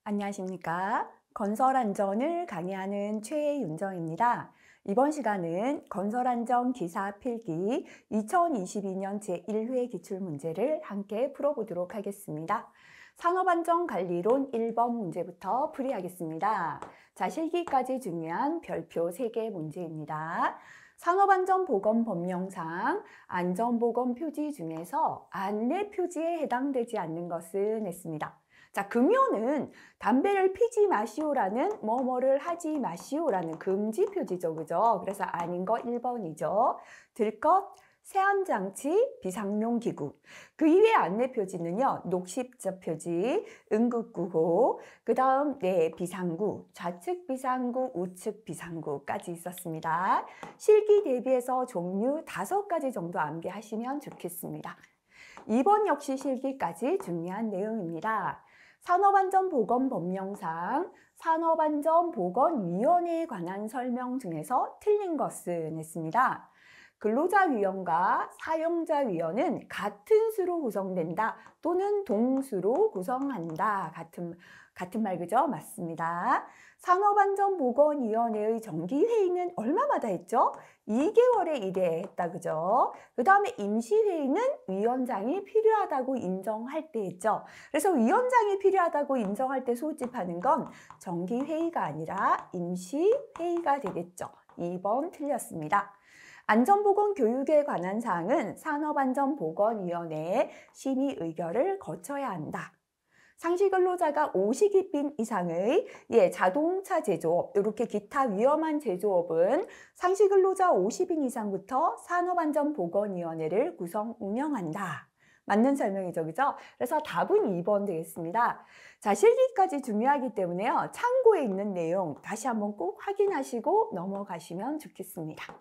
안녕하십니까. 건설안전을 강의하는 최윤정입니다. 이번 시간은 건설안전 기사 필기 2022년 제1회 기출문제를 함께 풀어보도록 하겠습니다. 산업안전관리론 1번 문제부터 풀이하겠습니다. 자, 실기까지 중요한 별표 3개 문제입니다. 산업안전보건법령상 안전보건 표지 중에서 안내 표지에 해당되지 않는 것은 했습니다. 자, 금연은 담배를 피지 마시오라는 뭐뭐를 하지 마시오라는 금지 표지죠. 그죠? 그래서 아닌 거 1번이죠. 들것, 세안장치, 비상용 기구. 그 이외의 안내 표지는요. 녹십자 표지, 응급구호, 그 다음 비상구, 좌측 비상구, 우측 비상구까지 있었습니다. 실기 대비해서 종류 5가지 정도 암기하시면 좋겠습니다. 2번 역시 실기까지 중요한 내용입니다. 산업안전보건법령상 산업안전보건위원회에 관한 설명 중에서 틀린 것은 했습니다. 근로자위원과 사용자위원은 같은 수로 구성된다 또는 동수로 구성한다. 같은 말 그죠? 맞습니다. 산업안전보건위원회의 정기회의는 얼마마다 했죠? 2개월에 1회 했다. 그죠? 그 다음에 임시회의는 위원장이 필요하다고 인정할 때 했죠. 그래서 위원장이 필요하다고 인정할 때 소집하는 건 정기회의가 아니라 임시회의가 되겠죠. 2번 틀렸습니다. 안전보건 교육에 관한 사항은 산업안전보건위원회의 심의 의결을 거쳐야 한다. 상시근로자가 50인 이상의 자동차 제조업, 이렇게 기타 위험한 제조업은 상시근로자 50인 이상부터 산업안전보건위원회를 구성 운영한다. 맞는 설명이죠. 그죠? 그래서 답은 2번 되겠습니다. 자, 실기까지 중요하기 때문에요. 참고에 있는 내용 다시 한번 꼭 확인하시고 넘어가시면 좋겠습니다.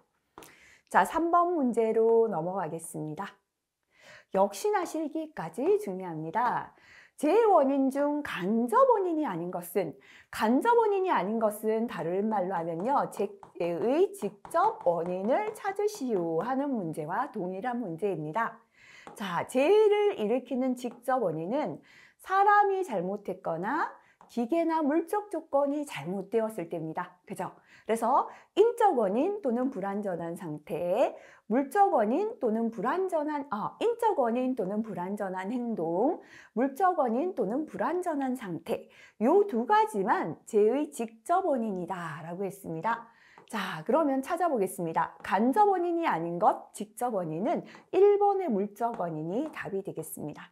자, 3번 문제로 넘어가겠습니다. 역시나 실기까지 중요합니다. 재원인 중 간접 원인이 아닌 것은, 다른 말로 하면요. 재해의 직접 원인을 찾으시오 하는 문제와 동일한 문제입니다. 자, 재해를 일으키는 직접 원인은 사람이 잘못했거나 기계나 물적 조건이 잘못되었을 때입니다. 그죠? 그래서 인적 원인 또는 불완전한 상태, 물적 원인 또는 인적 원인 또는 불완전한 행동, 물적 원인 또는 불완전한 상태, 요 2가지만 재해의 직접 원인이다 라고 했습니다. 자, 그러면 찾아보겠습니다. 간접 원인이 아닌 것, 직접 원인은 1번의 물적 원인이 답이 되겠습니다.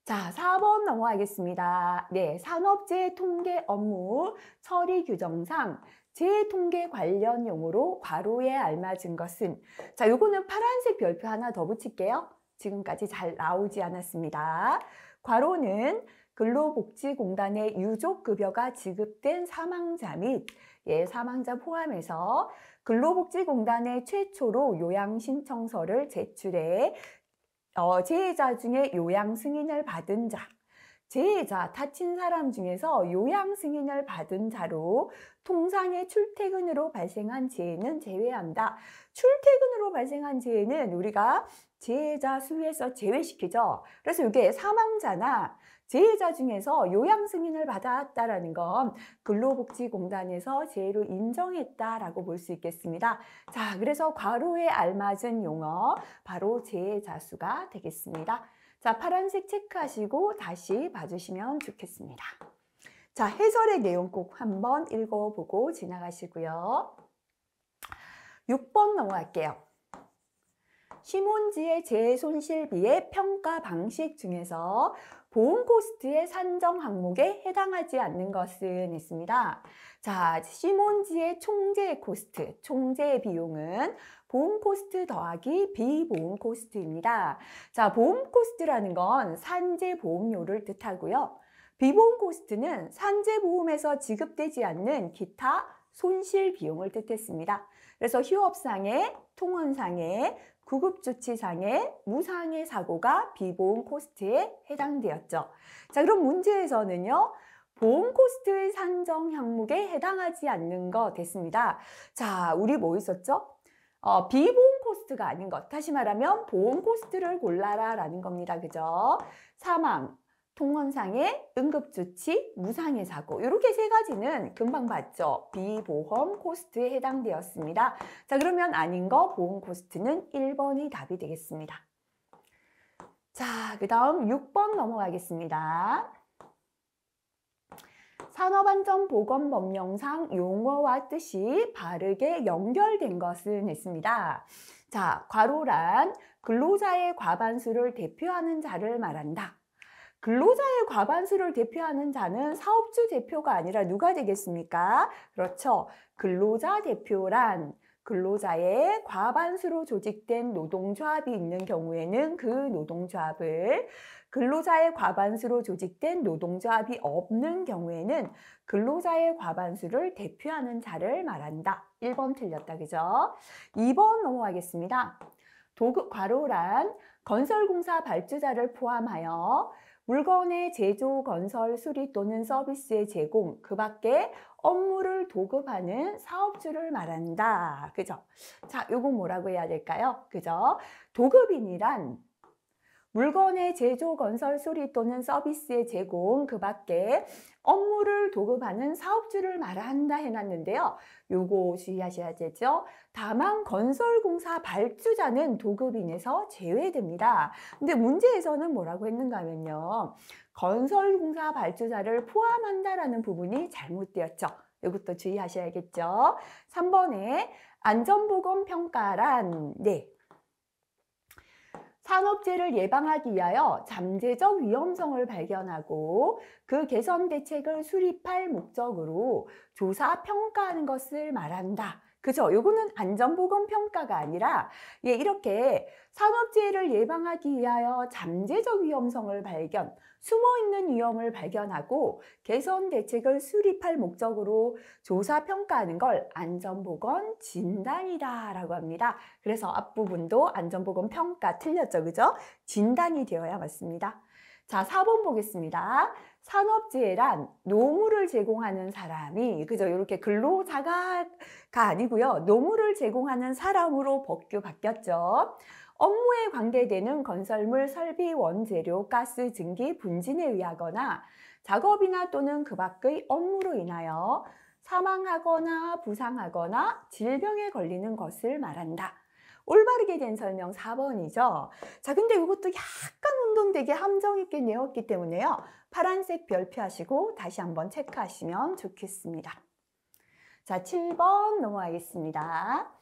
자, 4번 넘어가겠습니다. 네, 산업재해 통계 업무 처리 규정상 재해 통계 관련 용어로 괄호에 알맞은 것은, 자, 요거는 파란색 별표 하나 더 붙일게요. 지금까지 잘 나오지 않았습니다. 괄호는 근로복지공단의 유족급여가 지급된 사망자 및 사망자 포함해서 근로복지공단에 최초로 요양신청서를 제출해 재해자 중에 요양 승인을 받은 자, 재해자, 다친 사람 중에서 요양 승인을 받은 자로 통상의 출퇴근으로 발생한 재해는 제외한다. 출퇴근으로 발생한 재해는 우리가 재해자 수에서 제외시키죠. 그래서 이게 사망자나 재해자 중에서 요양 승인을 받았다라는 건 근로복지공단에서 재해로 인정했다라고 볼 수 있겠습니다. 자, 그래서 괄호에 알맞은 용어 바로 재해자 수가 되겠습니다. 자, 파란색 체크하시고 다시 봐주시면 좋겠습니다. 자, 해설의 내용 꼭 한번 읽어보고 지나가시고요. 6번 넘어갈게요. 시몬지의 재해손실비의 평가 방식 중에서 보험 코스트의 산정 항목에 해당하지 않는 것은 있습니다. 자, 시몬지의 총재 코스트, 총재 비용은 보험 코스트 더하기 비보험 코스트입니다. 자, 보험 코스트라는 건 산재 보험료를 뜻하고요. 비보험 코스트는 산재 보험에서 지급되지 않는 기타 손실 비용을 뜻했습니다. 그래서 휴업상해, 통원상해, 구급조치상해, 무상해 사고가 비보험 코스트에 해당되었죠. 자, 그럼 문제에서는요. 보험 코스트의 산정 항목에 해당하지 않는 것 됐습니다. 자, 우리 뭐 있었죠? 비보험 코스트가 아닌 것. 다시 말하면 보험 코스트를 골라라 라는 겁니다. 그죠? 사망, 통원상해, 응급조치, 무상해 사고 이렇게 세 가지는 금방 봤죠. 비보험 코스트에 해당되었습니다. 자, 그러면 아닌 거 보험 코스트는 1번이 답이 되겠습니다. 자, 그 다음 6번 넘어가겠습니다. 산업안전보건법령상 용어와 뜻이 바르게 연결된 것은 했습니다. 자, 괄호란 근로자의 과반수를 대표하는 자를 말한다. 근로자의 과반수를 대표하는 자는 사업주 대표가 아니라 누가 되겠습니까? 그렇죠. 근로자 대표란 근로자의 과반수로 조직된 노동조합이 있는 경우에는 그 노동조합을, 근로자의 과반수로 조직된 노동조합이 없는 경우에는 근로자의 과반수를 대표하는 자를 말한다. 1번 틀렸다, 그죠? 2번 넘어가겠습니다. 도급 괄호란 건설공사 발주자를 포함하여 물건의 제조, 건설, 수리 또는 서비스의 제공, 그 밖에 업무를 도급하는 사업주를 말한다. 그죠? 자, 요거 뭐라고 해야 될까요? 그죠? 도급인이란 물건의 제조, 건설, 수리 또는 서비스의 제공, 그 밖에 업무를 도급하는 사업주를 말한다 해놨는데요. 요거 주의하셔야 되죠. 다만 건설공사 발주자는 도급인에서 제외됩니다. 근데 문제에서는 뭐라고 했는가 하면요. 건설공사 발주자를 포함한다라는 부분이 잘못되었죠. 이것도 주의하셔야겠죠. 3번에 안전보건평가란 산업재해를 예방하기 위하여 잠재적 위험성을 발견하고 그 개선 대책을 수립할 목적으로 조사, 평가하는 것을 말한다. 그죠? 요거는 안전보건평가가 아니라 이렇게 산업재해를 예방하기 위하여 잠재적 위험성을 발견, 숨어있는 위험을 발견하고 개선 대책을 수립할 목적으로 조사, 평가하는 걸 안전보건 진단이다 라고 합니다. 그래서 앞부분도 안전보건 평가 틀렸죠, 그죠? 진단이 되어야 맞습니다. 자, 4번 보겠습니다. 산업재해란 노무를 제공하는 사람이, 그죠? 이렇게 근로자가 아니고요. 노무를 제공하는 사람으로 법규 바뀌었죠. 업무에 관계되는 건설물, 설비, 원재료, 가스, 증기, 분진에 의하거나 작업이나 또는 그 밖의 업무로 인하여 사망하거나 부상하거나 질병에 걸리는 것을 말한다. 올바르게 된 설명 4번이죠. 자, 근데 이것도 약간 혼돈되게 함정 있게 내었기 때문에요. 파란색 별표 하시고 다시 한번 체크하시면 좋겠습니다. 자, 7번 넘어가겠습니다.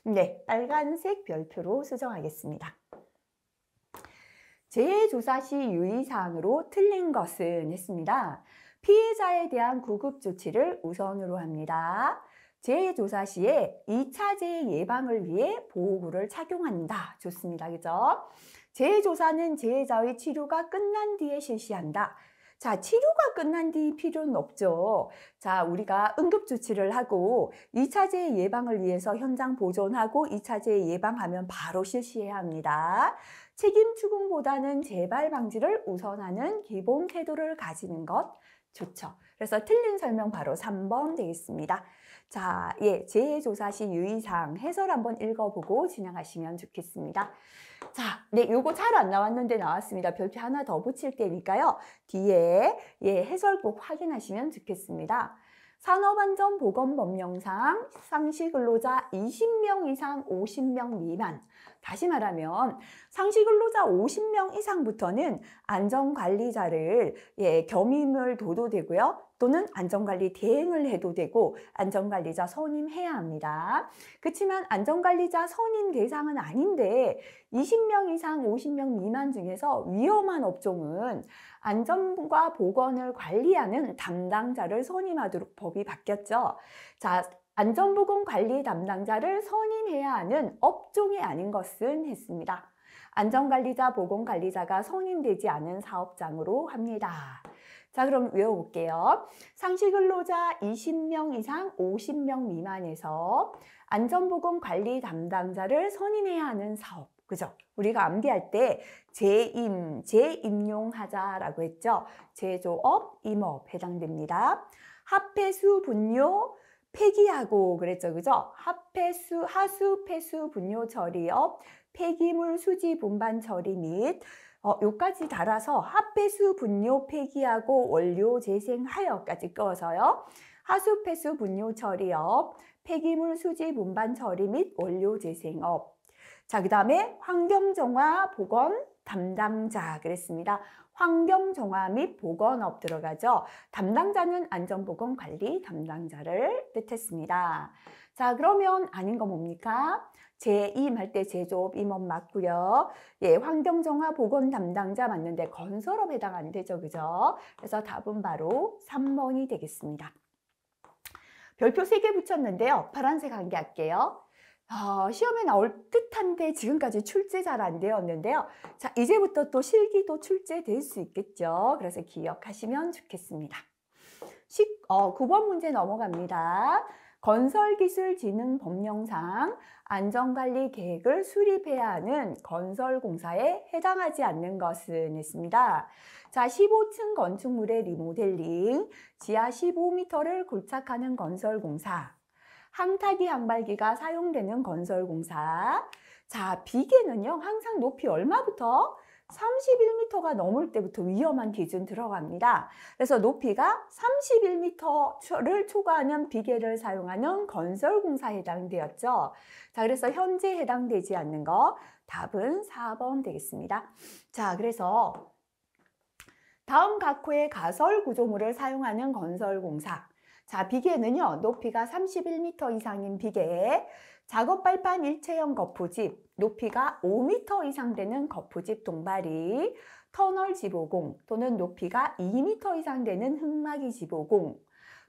네, 빨간색 별표로 수정하겠습니다. 재해조사 시 유의사항으로 틀린 것은 했습니다. 피해자에 대한 구급 조치를 우선으로 합니다. 재해조사 시에 2차 재해 예방을 위해 보호구를 착용한다. 좋습니다. 그죠? 재해조사는 재해자의 치료가 끝난 뒤에 실시한다. 자, 치료가 끝난 뒤 필요는 없죠. 자, 우리가 응급조치를 하고 2차 재해 예방을 위해서 현장 보존하고 2차 재해 예방하면 바로 실시해야 합니다. 책임 추궁보다는 재발 방지를 우선하는 기본 태도를 가지는 것 좋죠. 그래서 틀린 설명 바로 3번 되겠습니다. 자, 재해조사 시 유의사항 해설 한번 읽어보고 진행하시면 좋겠습니다. 자, 요거 잘 안 나왔는데 나왔습니다. 별표 하나 더 붙일 테니까요. 뒤에 해설 꼭 확인하시면 좋겠습니다. 산업안전보건법령상 상시근로자 20명 이상 50명 미만, 다시 말하면 상시근로자 50명 이상부터는 안전관리자를 겸임을 둬도 되고요. 또는 안전관리 대행을 해도 되고 안전관리자 선임해야 합니다. 그렇지만 안전관리자 선임 대상은 아닌데 20명 이상 50명 미만 중에서 위험한 업종은 안전과 보건을 관리하는 담당자를 선임하도록 법이 바뀌었죠. 자, 안전보건 관리 담당자를 선임해야 하는 업종이 아닌 것은 했습니다. 안전관리자, 보건관리자가 선임되지 않은 사업장으로 합니다. 자, 그럼 외워볼게요. 상시근로자 20명 이상 50명 미만에서 안전보건관리 담당자를 선임해야 하는 사업. 그죠? 우리가 암기할 때 재임용하자라고 했죠. 제조업, 임업 해당됩니다. 합폐수, 분뇨, 폐기하고 그랬죠. 그죠? 하수, 폐수, 분뇨 처리업, 폐기물 수지 분반 처리 및 요까지 달아서 합폐수 분뇨 폐기하고 원료 재생하여까지 꺼서요. 하수 폐수 분뇨 처리업, 폐기물 수집 운반 처리 및 원료 재생업. 자, 그 다음에 환경정화 보건 담당자 그랬습니다. 환경정화 및 보건업 들어가죠. 담당자는 안전보건관리 담당자를 뜻했습니다. 자, 그러면 아닌 거 뭡니까? 제2 할 때 제조업 임업 맞고요. 예, 환경정화 보건 담당자 맞는데 건설업 해당 안 되죠, 그죠? 그래서 답은 바로 3번이 되겠습니다. 별표 3개 붙였는데요. 파란색 한 개 할게요. 시험에 나올 듯한데 지금까지 출제 잘 안 되었는데요. 자, 이제부터 또 실기도 출제될 수 있겠죠. 그래서 기억하시면 좋겠습니다. 9번 문제 넘어갑니다. 건설기술진흥법령상 안전관리 계획을 수립해야 하는 건설공사에 해당하지 않는 것은 했습니다. 자, 15층 건축물의 리모델링, 지하 15m를 골착하는 건설공사, 항타기 항발기가 사용되는 건설공사. 자, 비계는요, 항상 높이 얼마부터? 31m가 넘을 때부터 위험한 기준 들어갑니다. 그래서 높이가 31m를 초과하는 비계를 사용하는 건설공사에 해당되었죠. 자, 그래서 현재 해당되지 않는 거 답은 4번 되겠습니다. 자, 그래서 다음 각호의 가설 구조물을 사용하는 건설공사. 자, 비계는요, 높이가 31m 이상인 비계, 작업 발판 일체형 거푸집, 높이가 5m 이상 되는 거푸집 동바리, 터널 지보공 또는 높이가 2m 이상 되는 흙막이 지보공,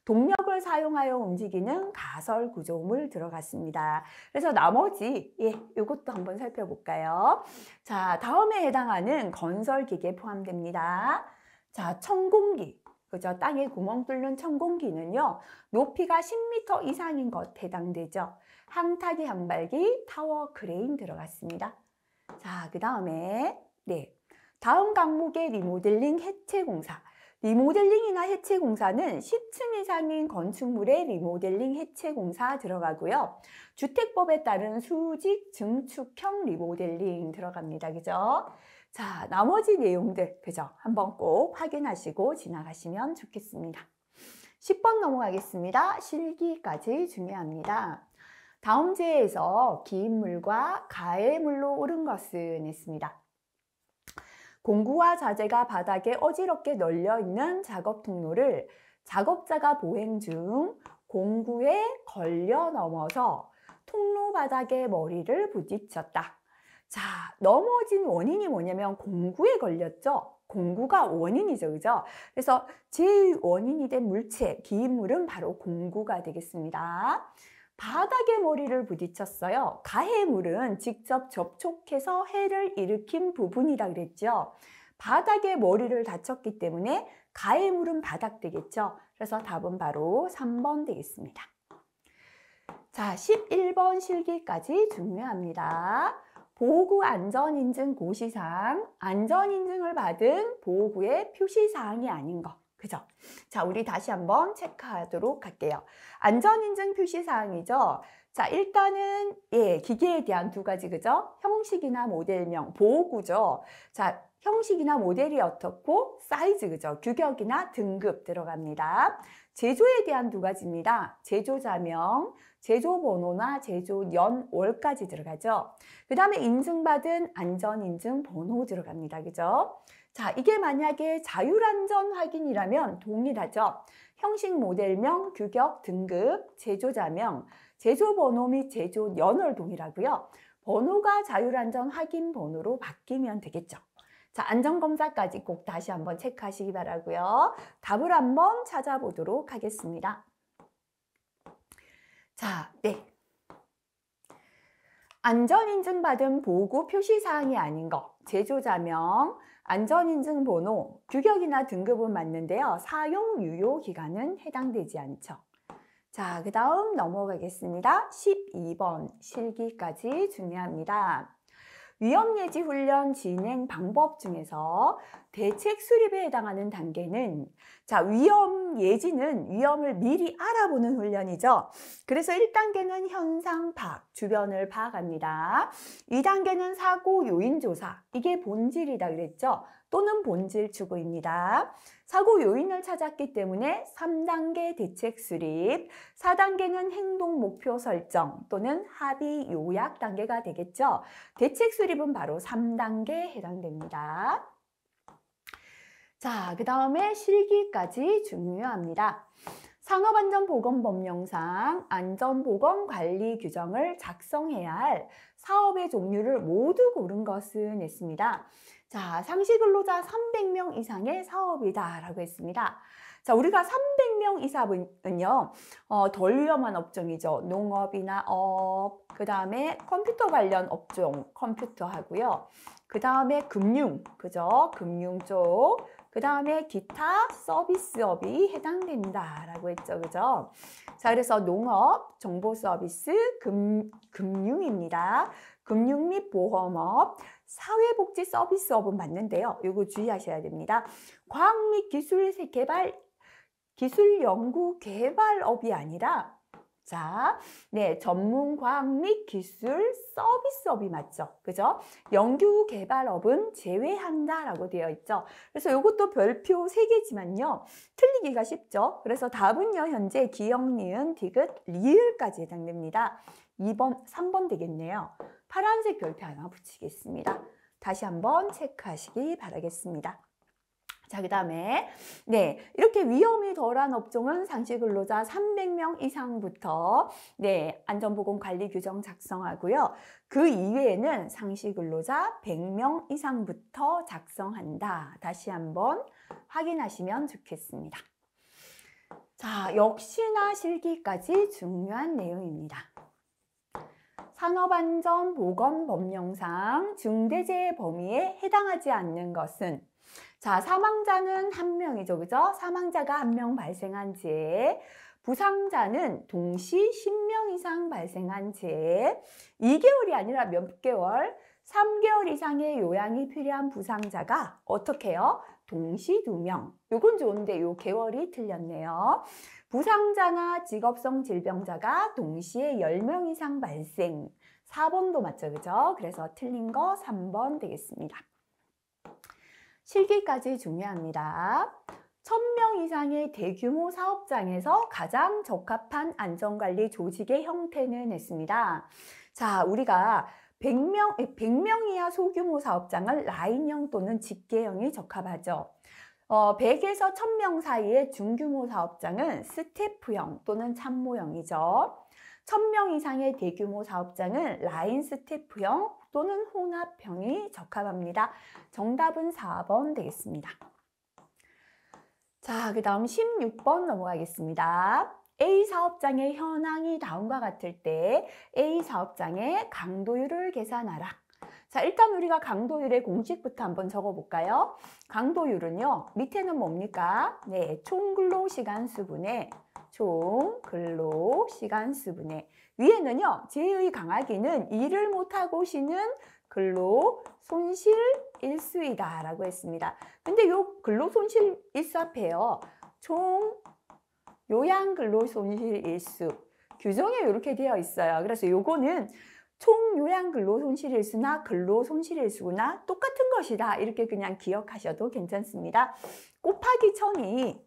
동력을 사용하여 움직이는 가설 구조물 들어갔습니다. 그래서 나머지 이것도 한번 살펴볼까요? 자, 다음에 해당하는 건설기계 포함됩니다. 자, 천공기. 그죠? 땅에 구멍 뚫는 천공기는요, 높이가 10m 이상인 것 해당되죠. 항타기 항발기, 타워 크레인 들어갔습니다. 자, 그 다음에 다음 항목의 리모델링 해체공사. 리모델링이나 해체공사는 10층 이상인 건축물의 리모델링 해체공사 들어가고요. 주택법에 따른 수직 증축형 리모델링 들어갑니다. 그죠? 자, 나머지 내용들, 그죠? 한번 꼭 확인하시고 지나가시면 좋겠습니다. 10번 넘어가겠습니다. 실기까지 중요합니다. 다음 제에서 기인물과 가해물로 오른 것은 했습니다. 공구와 자재가 바닥에 어지럽게 널려 있는 작업 통로를 작업자가 보행 중 공구에 걸려 넘어서 통로 바닥에 머리를 부딪혔다. 자, 넘어진 원인이 뭐냐면 공구에 걸렸죠. 공구가 원인이죠, 그죠? 그래서 제1원인이 된 물체, 기인물은 바로 공구가 되겠습니다. 바닥에 머리를 부딪혔어요. 가해물은 직접 접촉해서 해를 일으킨 부분이라 그랬죠. 바닥에 머리를 다쳤기 때문에 가해물은 바닥 되겠죠. 그래서 답은 바로 3번 되겠습니다. 자, 11번 실기까지 중요합니다. 보호구 안전인증 고시사항, 안전인증을 받은 보호구의 표시사항이 아닌 것. 그죠? 자, 우리 다시 한번 체크하도록 할게요. 안전인증 표시사항이죠. 자, 일단은 기계에 대한 두 가지, 그죠? 형식이나 모델명, 보호구죠. 자, 형식이나 모델이 어떻고 사이즈, 그죠? 규격이나 등급 들어갑니다. 제조에 대한 두 가지입니다. 제조자명, 제조번호나 제조연월까지 들어가죠. 그 다음에 인증받은 안전인증 번호 들어갑니다. 그죠? 자, 이게 만약에 자율안전 확인이라면 동일하죠. 형식, 모델명, 규격, 등급, 제조자명, 제조번호 및 제조연월 동일하고요. 번호가 자율안전 확인 번호로 바뀌면 되겠죠. 자, 안전검사까지 꼭 다시 한번 체크하시기 바라고요. 답을 한번 찾아보도록 하겠습니다. 자, 안전인증 받은 보호구 표시사항이 아닌 거, 제조자명, 안전인증 번호, 규격이나 등급은 맞는데요. 사용 유효 기간은 해당되지 않죠. 자, 그 다음 넘어가겠습니다. 12번 실기까지 중요합니다. 위험예지 훈련 진행 방법 중에서 대책 수립에 해당하는 단계는 자, 위험 예지는 위험을 미리 알아보는 훈련이죠. 그래서 1단계는 현상 파악, 주변을 파악합니다. 2단계는 사고 요인 조사, 이게 본질이다 그랬죠. 또는 본질 추구입니다. 사고 요인을 찾았기 때문에 3단계 대책 수립, 4단계는 행동 목표 설정 또는 합의 요약 단계가 되겠죠. 대책 수립은 바로 3단계에 해당됩니다. 자, 그 다음에 실기까지 중요합니다. 산업안전보건법령상 안전보건관리 규정을 작성해야 할 사업의 종류를 모두 고른 것은 했습니다. 자, 상시근로자 300명 이상의 사업이다 라고 했습니다. 자, 우리가 300명 이상은요, 덜 위험한 업종이죠. 농업이나 그 다음에 컴퓨터 관련 업종, 컴퓨터 하고요. 그 다음에 금융, 그죠? 금융 쪽. 그 다음에 기타 서비스업이 해당된다라고 했죠. 그죠? 자, 그래서 농업, 정보 서비스, 금융입니다. 금융 및 보험업, 사회복지 서비스업은 맞는데요. 이거 주의하셔야 됩니다. 과학 및 기술 개발, 기술 연구 개발업이 아니라 자, 네, 전문 과학 및 기술 서비스업이 맞죠. 그죠? 연구 개발업은 제외한다라고 되어 있죠. 그래서 이것도 별표 3개지만요. 틀리기가 쉽죠. 그래서 답은요, 현재 기역, 니은, 디귿, 리을까지 해당됩니다. 2번, 3번 되겠네요. 파란색 별표 하나 붙이겠습니다. 다시 한번 체크하시기 바라겠습니다. 자, 그 다음에 네, 이렇게 위험이 덜한 업종은 상시근로자 300명 이상부터 네, 안전보건관리 규정 작성하고요. 그 이외에는 상시근로자 100명 이상부터 작성한다. 다시 한번 확인하시면 좋겠습니다. 자, 역시나 실기까지 중요한 내용입니다. 산업안전보건법령상 중대재해 범위에 해당하지 않는 것은 자, 사망자는 1명이죠. 그죠? 사망자가 1명 발생한 재해, 부상자는 동시 10명 이상 발생한 재해, 2개월이 아니라 몇 개월, 3개월 이상의 요양이 필요한 부상자가 어떻게 해요? 동시 2명. 요건 좋은데 요 개월이 틀렸네요. 부상자나 직업성 질병자가 동시에 10명 이상 발생. 4번도 맞죠. 그죠? 그래서 틀린 거 3번 되겠습니다. 실기까지 중요합니다. 1000명 이상의 대규모 사업장에서 가장 적합한 안전관리 조직의 형태는 했습니다. 자, 우리가 100명 이하 소규모 사업장을 라인형 또는 집계형이 적합하죠. 100에서 1000명 사이의 중규모 사업장은 스태프형 또는 참모형이죠. 1000명 이상의 대규모 사업장은 라인 스태프형 또는 혼합형이 적합합니다. 정답은 4번 되겠습니다. 자, 그 다음 16번 넘어가겠습니다. A 사업장의 현황이 다음과 같을 때 A 사업장의 강도율을 계산하라. 자, 일단 우리가 강도율의 공식부터 한번 적어볼까요? 강도율은요, 밑에는 뭡니까? 네, 총근로시간수분의 총근로시간수분의 위에는요, 제의 강하기는 일을 못하고 쉬는 근로 손실 일수이다 라고 했습니다. 근데 요 근로 손실 일수 앞에요, 총 요양 근로 손실 일수 규정에 이렇게 되어 있어요. 그래서 요거는 총 요양 근로 손실 일수나 근로 손실 일수구나 똑같은 것이다 이렇게 그냥 기억하셔도 괜찮습니다. 곱하기 1000이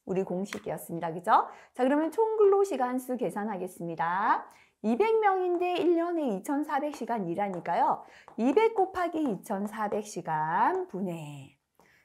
우리 공식이었습니다. 그죠? 자, 그러면 총 근로 시간수 계산하겠습니다. 200명인데 1년에 2400시간 일하니까요. 200 곱하기 2400시간 분의.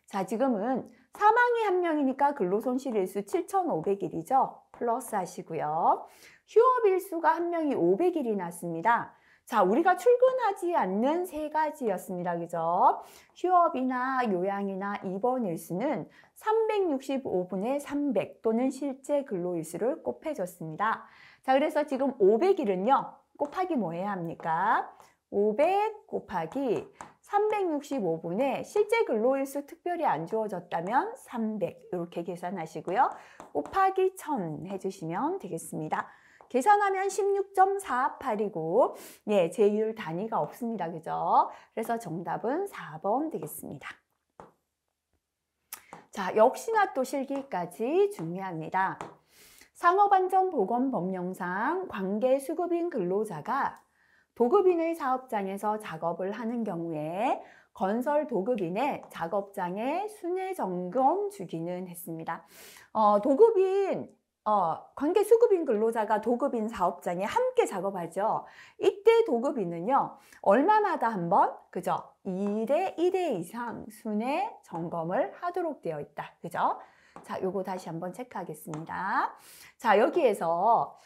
자, 지금은 사망이 1명이니까 근로손실일수 7500일이죠. 플러스 하시고요. 휴업일수가 1명이 500일이 났습니다. 자, 우리가 출근하지 않는 3가지였습니다. 그죠? 휴업이나 요양이나 입원 일수는 365분의 300 또는 실제 근로일수를 곱해줬습니다. 자, 그래서 지금 500일은요. 곱하기 뭐 해야 합니까? 500 곱하기 365분에 실제 근로일수 특별히 안 주어졌다면 300 이렇게 계산하시고요. 곱하기 1000 해주시면 되겠습니다. 계산하면 16.48이고 예, 제휴율 단위가 없습니다. 그죠? 그래서 정답은 4번 되겠습니다. 자, 역시나 또 실기까지 중요합니다. 산업안전보건법령상 관계수급인 근로자가 도급인의 사업장에서 작업을 하는 경우에 건설 도급인의 작업장에 순회 점검 주기는 했습니다. 관계수급인 근로자가 도급인 사업장에 함께 작업하죠. 이때 도급인은요, 얼마마다 한 번, 그죠? 1회 1회 이상 순회 점검을 하도록 되어 있다. 그죠? 자, 요거 다시 한번 체크하겠습니다. 자, 여기에서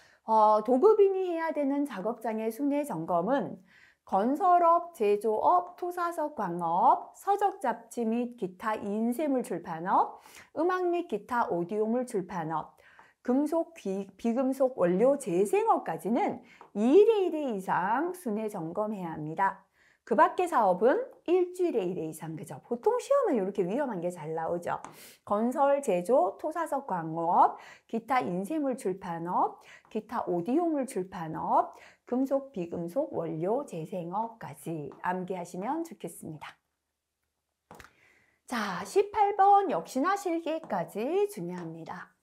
도급인이 해야 되는 작업장의 순회 점검은 건설업, 제조업, 토사석 광업, 서적 잡지 및 기타 인쇄물 출판업, 음악 및 기타 오디오물 출판업, 금속, 비금속 원료 재생업까지는 2일에 1회 이상 순회 점검해야 합니다. 그 밖의 사업은 일주일에 1회 이상, 그죠? 보통 시험은 이렇게 위험한 게 잘 나오죠. 건설, 제조, 토사석 광업, 기타 인쇄물 출판업, 기타 오디오물 출판업, 금속, 비금속, 원료, 재생업까지 암기하시면 좋겠습니다. 자, 18번 역시나 실기까지 중요합니다.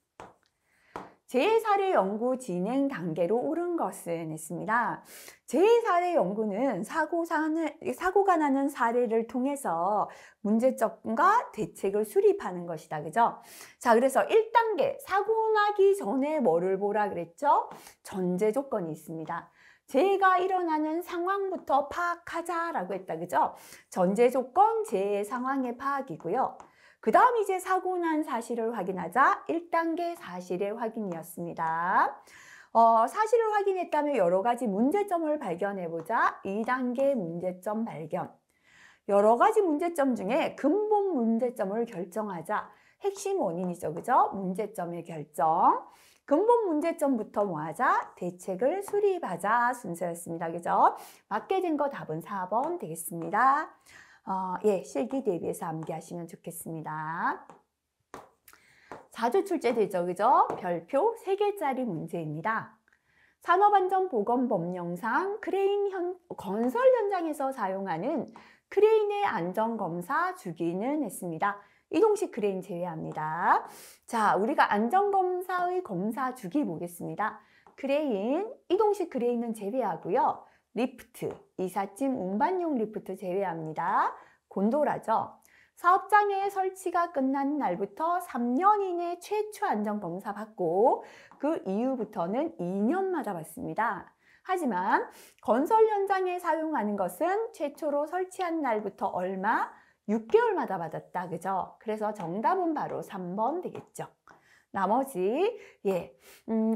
제4례 연구 진행 단계로 오른 것은 했습니다. 제4례 연구는 사고가 나는 사례를 통해서 문제점과 대책을 수립하는 것이다. 그죠? 자, 그래서 1단계, 사고 나기 전에 뭐를 보라 그랬죠? 전제 조건이 있습니다. 재해가 일어나는 상황부터 파악하자라고 했다. 그죠? 전제 조건, 재해 상황의 파악이고요. 그 다음 이제 사고 난 사실을 확인하자 1단계 사실의 확인이었습니다. 사실을 확인했다면 여러 가지 문제점을 발견해보자 2단계 문제점 발견. 여러 가지 문제점 중에 근본 문제점을 결정하자 핵심 원인이죠. 그죠? 문제점의 결정. 근본 문제점부터 뭐하자? 대책을 수립하자 순서였습니다. 그죠? 맞게 된 거 답은 4번 되겠습니다. 실기 대비해서 암기하시면 좋겠습니다. 자주 출제되죠, 그죠? 별표 3개짜리 문제입니다. 산업안전보건법령상 건설 현장에서 사용하는 크레인의 안전검사 주기는 했습니다. 이동식 크레인 제외합니다. 자, 우리가 안전검사의 검사 주기 보겠습니다. 크레인, 이동식 크레인은 제외하고요. 리프트, 이삿짐 운반용 리프트 제외합니다. 곤도라죠. 사업장에 설치가 끝난 날부터 3년 이내 최초 안전검사 받고 그 이후부터는 2년마다 받습니다. 하지만 건설 현장에 사용하는 것은 최초로 설치한 날부터 얼마? 6개월마다 받았다. 그죠? 그래서 정답은 바로 3번 되겠죠. 나머지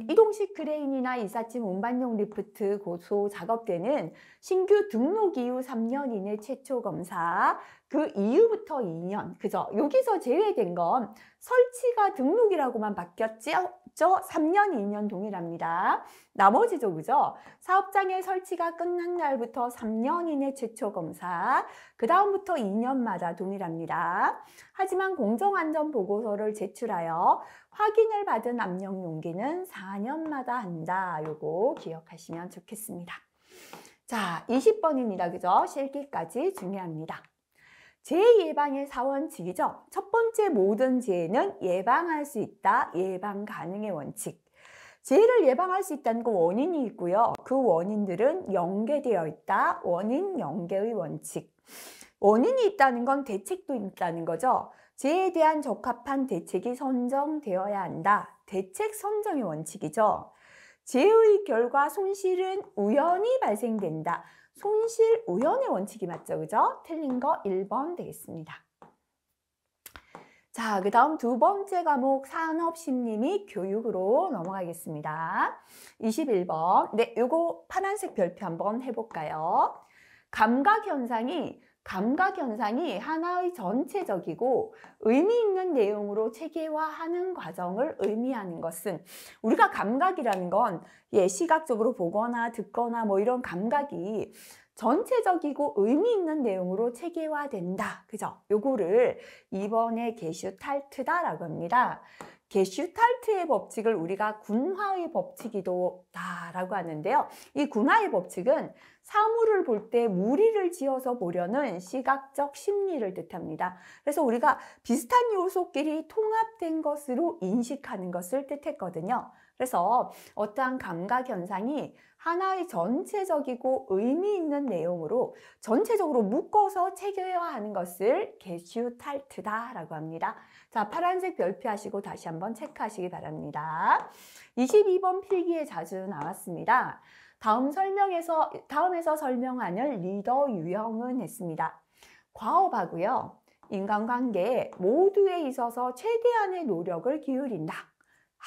이동식 크레인이나 이삿짐 운반용 리프트 고소 작업 때는 신규 등록 이후 3년 이내 최초 검사, 그 이후부터 2년, 그죠? 여기서 제외된 건 설치가 등록이라고만 바뀌었죠? 3년, 2년 동일합니다. 나머지죠, 그죠? 사업장의 설치가 끝난 날부터 3년 이내 최초 검사, 그 다음부터 2년마다 동일합니다. 하지만 공정안전보고서를 제출하여 확인을 받은 압력 용기는 4년마다 한다. 요거 기억하시면 좋겠습니다. 자, 20번입니다. 그죠? 실기까지 중요합니다. 재해 예방의 4원칙이죠. 첫 번째, 모든 재해는 예방할 수 있다. 예방 가능의 원칙. 재해를 예방할 수 있다는 건 원인이 있고요. 그 원인들은 연계되어 있다. 원인 연계의 원칙. 원인이 있다는 건 대책도 있다는 거죠. 재해에 대한 적합한 대책이 선정되어야 한다. 대책 선정의 원칙이죠. 재해의 결과 손실은 우연히 발생된다. 손실 우연의 원칙이 맞죠? 그죠? 틀린 거 1번 되겠습니다. 자, 그 다음 두 번째 과목 산업심리 및 교육으로 넘어가겠습니다. 21번. 네, 요거 파란색 별표 한번 해볼까요? 감각현상이 하나의 전체적이고 의미 있는 내용으로 체계화하는 과정을 의미하는 것은, 우리가 감각이라는 건 시각적으로 보거나 듣거나 뭐 이런 감각이 전체적이고 의미 있는 내용으로 체계화된다. 그죠? 요거를 2번의 게슈탈트다라고 합니다. 게슈탈트의 법칙을 우리가 군화의 법칙이다라고 하는데요. 이 군화의 법칙은 사물을 볼 때 무리를 지어서 보려는 시각적 심리를 뜻합니다. 그래서 우리가 비슷한 요소끼리 통합된 것으로 인식하는 것을 뜻했거든요. 그래서 어떠한 감각 현상이 하나의 전체적이고 의미 있는 내용으로 전체적으로 묶어서 체계화하는 것을 게슈탈트다라고 합니다. 자, 파란색 별표하시고 다시 한번 체크하시기 바랍니다. 22번 필기에 자주 나왔습니다. 다음에서 설명하는 리더 유형은 했습니다. 과업하고요, 인간관계 모두에 있어서 최대한의 노력을 기울인다.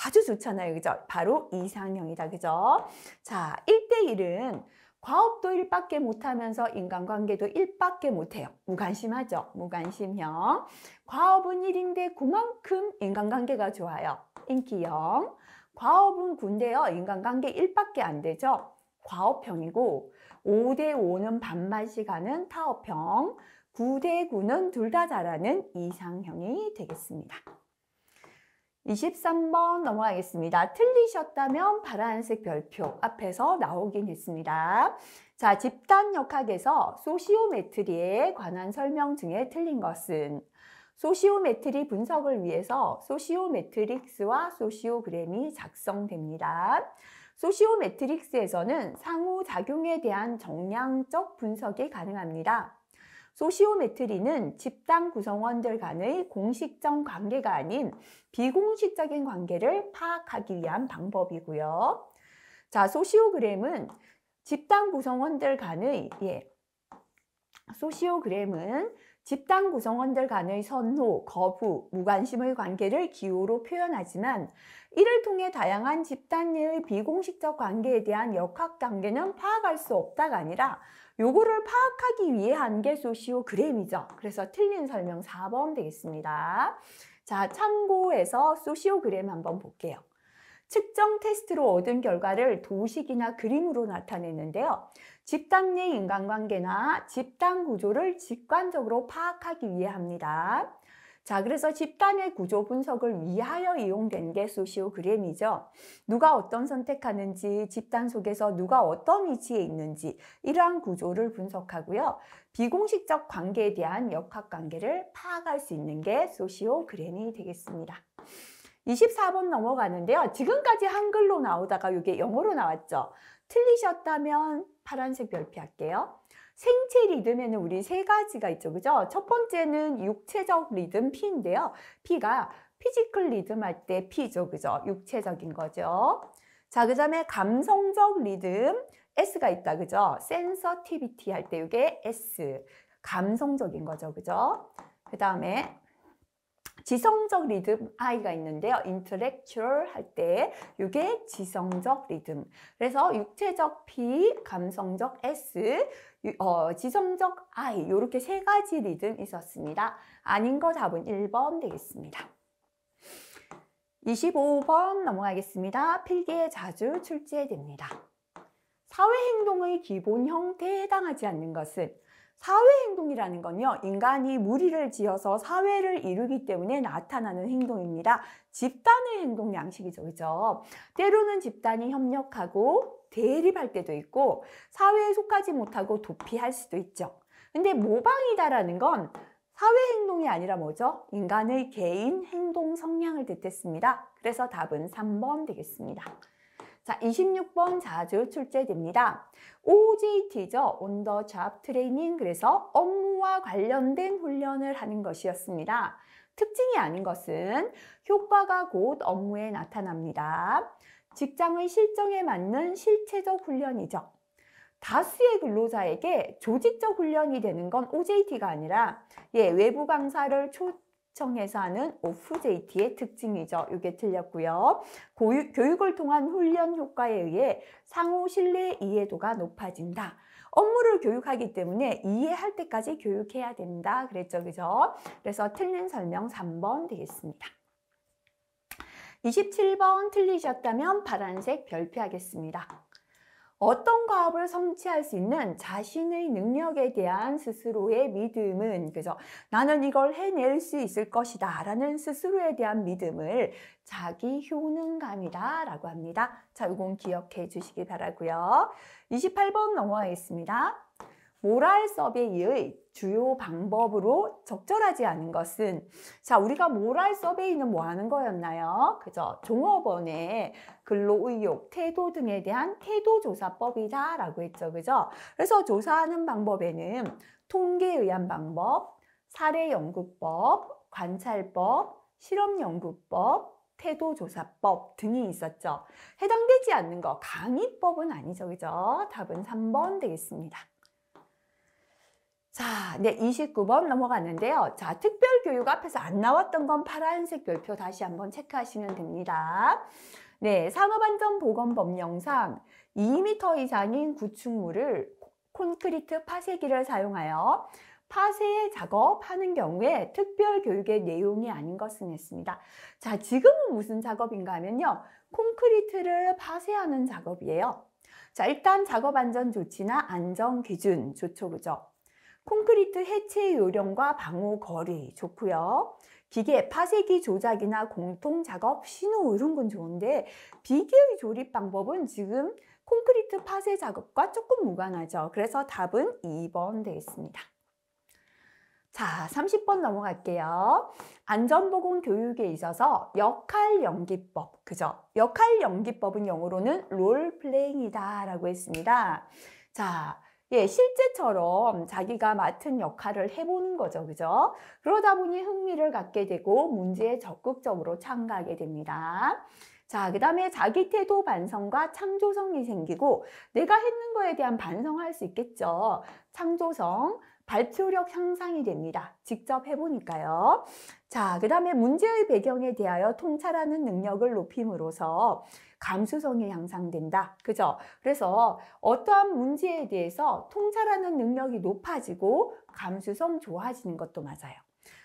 아주 좋잖아요. 그죠? 바로 이상형이다. 그죠? 자, 1대1은 과업도 1밖에 못하면서 인간관계도 1밖에 못해요. 무관심하죠? 무관심형. 과업은 1인데 그만큼 인간관계가 좋아요. 인기형. 과업은 9인데요. 인간관계 1밖에 안 되죠? 과업형이고 5대5는 반반씩 하는 타업형. 9대9는 둘 다 잘하는 이상형이 되겠습니다. 23번 넘어가겠습니다. 틀리셨다면 파란색 별표 앞에서 나오긴 했습니다. 자, 집단역학에서 소시오메트리에 관한 설명 중에 틀린 것은 소시오메트리 분석을 위해서 소시오매트릭스와 소시오그램이 작성됩니다. 소시오매트릭스에서는 상호작용에 대한 정량적 분석이 가능합니다. 소시오메트리는 집단 구성원들 간의 공식적 관계가 아닌 비공식적인 관계를 파악하기 위한 방법이고요. 자, 소시오그램은 집단 구성원들 간의 선호, 거부, 무관심의 관계를 기호로 표현하지만 이를 통해 다양한 집단 내의 비공식적 관계에 대한 역학 관계는 파악할 수 없다가 아니라 요거를 파악하기 위해 한 게 소시오그램이죠. 그래서 틀린 설명 4번 되겠습니다. 자, 참고해서 소시오그램 한번 볼게요. 측정 테스트로 얻은 결과를 도식이나 그림으로 나타내는데요. 집단 내 인간관계나 집단 구조를 직관적으로 파악하기 위해 합니다. 자, 그래서 집단의 구조 분석을 위하여 이용된 게 소시오그램이죠. 누가 어떤 선택하는지, 집단 속에서 누가 어떤 위치에 있는지 이러한 구조를 분석하고요. 비공식적 관계에 대한 역학관계를 파악할 수 있는 게 소시오그램이 되겠습니다. 24번 넘어가는데요. 지금까지 한글로 나오다가 이게 영어로 나왔죠. 틀리셨다면 파란색 별표 할게요. 생체 리듬에는 우리 세 가지가 있죠. 그죠? 첫 번째는 육체적 리듬 P인데요. P가 피지컬 리듬 할 때 P죠. 그죠? 육체적인 거죠. 자, 그 다음에 감성적 리듬 S가 있다. 그죠? 센서티비티 할 때 이게 S. 감성적인 거죠. 그죠? 그 다음에 지성적 리듬 I가 있는데요. intellectual 할 때 이게 지성적 리듬. 그래서 육체적 P, 감성적 S, 지성적 I 이렇게 세 가지 리듬 있었습니다. 아닌 거 답은 1번 되겠습니다. 25번 넘어가겠습니다. 필기에 자주 출제됩니다. 사회행동의 기본 행태에 해당하지 않는 것은 사회행동이라는 건요, 인간이 무리를 지어서 사회를 이루기 때문에 나타나는 행동입니다. 집단의 행동 양식이죠. 그죠? 때로는 집단이 협력하고 대립할 때도 있고 사회에 속하지 못하고 도피할 수도 있죠. 근데 모방이다라는 건 사회행동이 아니라 뭐죠? 인간의 개인 행동 성향을 뜻했습니다. 그래서 답은 3번 되겠습니다. 자, 26번 자주 출제됩니다. OJT죠. On the Job Training. 그래서 업무와 관련된 훈련을 하는 것이었습니다. 특징이 아닌 것은 효과가 곧 업무에 나타납니다. 직장의 실정에 맞는 실체적 훈련이죠. 다수의 근로자에게 조직적 훈련이 되는 건 OJT가 아니라 외부 강사를 초청해서 하는 OFJT의 특징이죠. 이게 틀렸고요. 교육을 통한 훈련 효과에 의해 상호 신뢰 이해도가 높아진다. 업무를 교육하기 때문에 이해할 때까지 교육해야 된다. 그랬죠. 그죠? 그래서 틀린 설명 3번 되겠습니다. 27번 틀리셨다면 파란색 별표하겠습니다. 어떤 과업을 성취할 수 있는 자신의 능력에 대한 스스로의 믿음은, 그죠? 나는 이걸 해낼 수 있을 것이다 라는 스스로에 대한 믿음을 자기 효능감이다 라고 합니다. 자, 이건 기억해 주시기 바라고요. 28번 넘어가겠습니다. 모랄 서베이의 주요 방법으로 적절하지 않은 것은, 자, 우리가 모랄 서베이는 뭐 하는 거였나요? 그죠? 종업원의 근로의욕, 태도 등에 대한 태도조사법이다 라고 했죠. 그죠? 그래서 조사하는 방법에는 통계에 의한 방법, 사례연구법, 관찰법, 실험연구법, 태도조사법 등이 있었죠. 해당되지 않는 거, 강의법은 아니죠. 그죠? 답은 3번 되겠습니다. 자, 네, 29번 넘어갔는데요. 자, 특별교육 앞에서 안 나왔던 건 파란색 별표 다시 한번 체크하시면 됩니다. 네, 산업안전보건법령상 2m 이상인 구축물을 콘크리트 파쇄기를 사용하여 파쇄 작업하는 경우에 특별교육의 내용이 아닌 것은 했습니다. 자, 지금은 무슨 작업인가 하면요. 콘크리트를 파쇄하는 작업이에요. 자, 일단 작업안전조치나 안전기준 좋죠, 그죠? 콘크리트 해체 요령과 방호 거리 좋고요. 기계 파쇄기 조작이나 공통 작업 신호 이런 건 좋은데 비계의 조립 방법은 지금 콘크리트 파쇄 작업과 조금 무관하죠. 그래서 답은 2번 되겠습니다. 자, 30번 넘어갈게요. 안전보건 교육에 있어서 역할연기법, 그죠? 역할연기법은 영어로는 롤플레잉이다 라고 했습니다. 자, 예, 실제처럼 자기가 맡은 역할을 해보는 거죠. 그죠? 그러다 보니 흥미를 갖게 되고 문제에 적극적으로 참가하게 됩니다. 자, 그 다음에 자기 태도 반성과 창조성이 생기고 내가 했는 거에 대한 반성할 수 있겠죠. 창조성, 발표력 향상이 됩니다. 직접 해보니까요. 자, 그 다음에 문제의 배경에 대하여 통찰하는 능력을 높임으로써 감수성이 향상된다. 그죠? 그래서 어떠한 문제에 대해서 통찰하는 능력이 높아지고 감수성 좋아지는 것도 맞아요.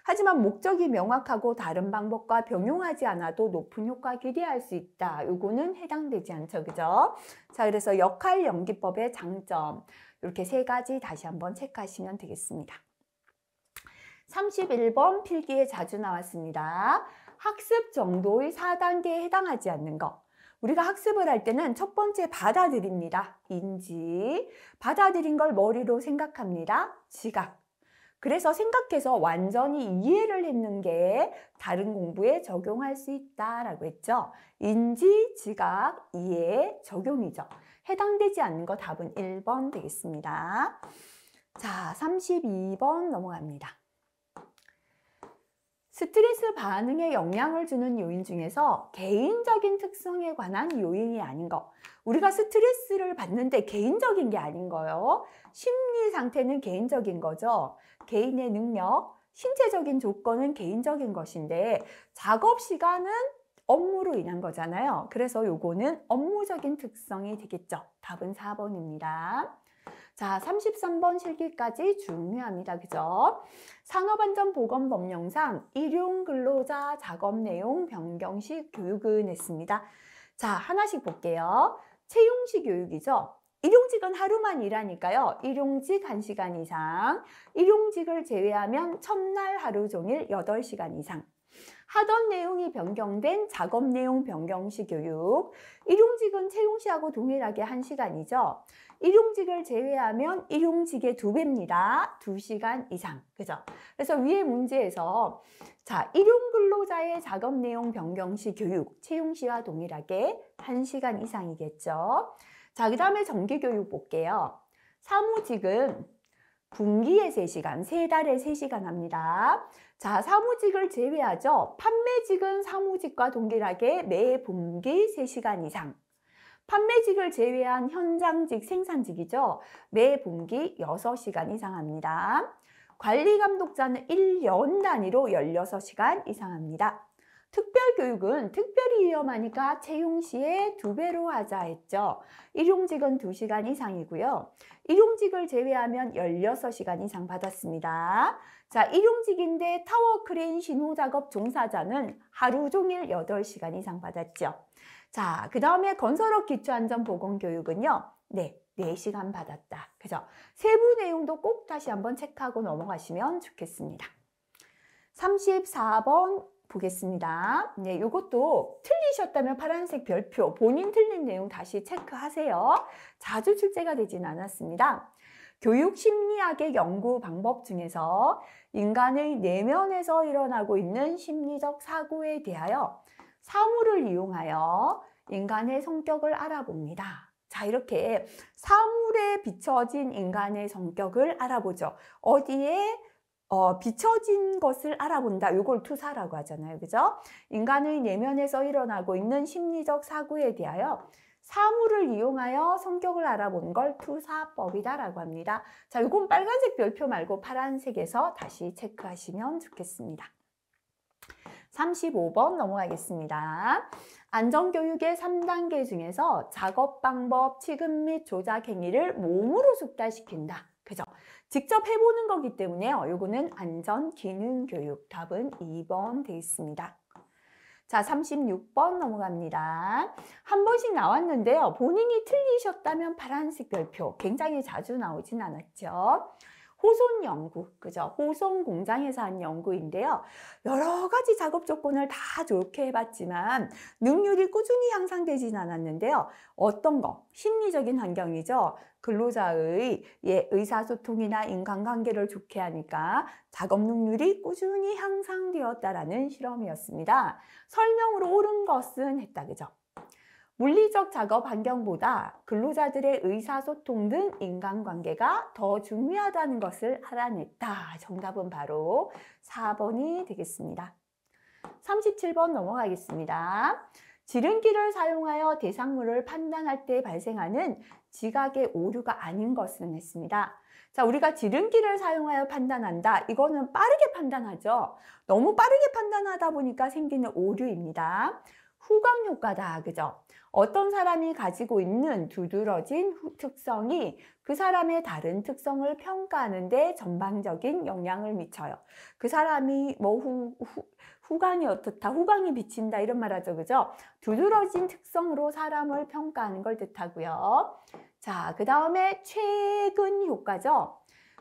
하지만 목적이 명확하고 다른 방법과 병용하지 않아도 높은 효과 기대할 수 있다. 요거는 해당되지 않죠. 그죠? 자, 그래서 역할연기법의 장점 이렇게 3가지 다시 한번 체크하시면 되겠습니다. 31번 필기에 자주 나왔습니다. 학습 정도의 4단계에 해당하지 않는 것. 우리가 학습을 할 때는 첫 번째 받아들입니다. 인지. 받아들인 걸 머리로 생각합니다. 지각. 그래서 생각해서 완전히 이해를 했는 게 다른 공부에 적용할 수 있다라고 했죠. 인지, 지각, 이해, 적용이죠. 해당되지 않는 거 답은 1번 되겠습니다. 자, 32번 넘어갑니다. 스트레스 반응에 영향을 주는 요인 중에서 개인적인 특성에 관한 요인이 아닌 거. 우리가 스트레스를 받는데 개인적인 게 아닌 거예요. 심리 상태는 개인적인 거죠. 개인의 능력, 신체적인 조건은 개인적인 것인데 작업 시간은 업무로 인한 거잖아요. 그래서 요거는 업무적인 특성이 되겠죠. 답은 4번입니다. 자, 33번 실기까지 중요합니다. 그죠? 산업안전보건법령상 일용근로자 작업 내용 변경 시 교육은 했습니다. 자, 하나씩 볼게요. 채용시 교육이죠. 일용직은 하루만 일하니까요. 일용직 1시간 이상, 일용직을 제외하면 첫날 하루 종일 8시간 이상. 하던 내용이 변경된 작업 내용 변경시 교육. 일용직은 채용시하고 동일하게 1시간이죠. 일용직을 제외하면 일용직의 2배입니다. 2시간 이상. 그죠? 그래서 위의 문제에서 자, 일용근로자의 작업 내용 변경시 교육, 채용시와 동일하게 1시간 이상이겠죠. 자, 그 다음에 정기교육 볼게요. 사무직은 분기에 3시간, 3달에 3시간 합니다. 자, 사무직을 제외하죠. 판매직은 사무직과 동일하게 매 분기 3시간 이상. 판매직을 제외한 현장직, 생산직이죠. 매 분기 6시간 이상 합니다. 관리감독자는 1년 단위로 16시간 이상 합니다. 특별교육은 특별히 위험하니까 채용시에 2배로 하자 했죠. 일용직은 2시간 이상이고요. 일용직을 제외하면 16시간 이상 받았습니다. 자, 일용직인데 타워 크레인 신호작업 종사자는 하루 종일 8시간 이상 받았죠. 자, 그 다음에 건설업 기초안전보건교육은요. 네, 4시간 받았다. 그죠? 세부 내용도 꼭 다시 한번 체크하고 넘어가시면 좋겠습니다. 34번 보겠습니다. 네, 이것도 틀리셨다면 파란색 별표, 본인 틀린 내용 다시 체크하세요. 자주 출제가 되진 않았습니다. 교육 심리학의 연구 방법 중에서 인간의 내면에서 일어나고 있는 심리적 사고에 대하여 사물을 이용하여 인간의 성격을 알아봅니다. 자, 이렇게 사물에 비춰진 인간의 성격을 알아보죠. 어디에 비춰진 것을 알아본다. 이걸 투사라고 하잖아요. 그죠? 인간의 내면에서 일어나고 있는 심리적 사고에 대하여 사물을 이용하여 성격을 알아보는 걸 투사법이다라고 합니다. 자, 이건 빨간색 별표 말고 파란색에서 다시 체크하시면 좋겠습니다. 35번 넘어가겠습니다. 안전교육의 3단계 중에서 작업 방법, 취급 및 조작 행위를 몸으로 숙달시킨다. 그죠? 직접 해보는 거기 때문에요. 요거는 안전기능교육. 답은 2번 돼 있습니다. 자, 36번 넘어갑니다. 한 번씩 나왔는데요. 본인이 틀리셨다면 파란색 별표. 굉장히 자주 나오진 않았죠. 호손 연구, 그죠? 호손 공장에서 한 연구인데요. 여러 가지 작업 조건을 다 좋게 해봤지만 능률이 꾸준히 향상되진 않았는데요. 어떤 거? 심리적인 환경이죠. 근로자의 의사소통이나 인간관계를 좋게 하니까 작업 능률이 꾸준히 향상되었다라는 실험이었습니다. 설명으로 옳은 것은 했다, 그죠? 물리적 작업 환경보다 근로자들의 의사소통 등 인간관계가 더 중요하다는 것을 알아냈다. 정답은 바로 4번이 되겠습니다. 37번 넘어가겠습니다. 지름길을 사용하여 대상물을 판단할 때 발생하는 지각의 오류가 아닌 것은 했습니다. 자, 우리가 지름길을 사용하여 판단한다. 이거는 빠르게 판단하죠. 너무 빠르게 판단하다 보니까 생기는 오류입니다. 후광 효과다. 그죠? 어떤 사람이 가지고 있는 두드러진 특성이 그 사람의 다른 특성을 평가하는 데 전방적인 영향을 미쳐요. 그 사람이 뭐 후광이 어떻다, 후광이 비친다 이런 말 하죠. 그죠? 두드러진 특성으로 사람을 평가하는 걸 뜻하고요. 자, 그 다음에 최근 효과죠.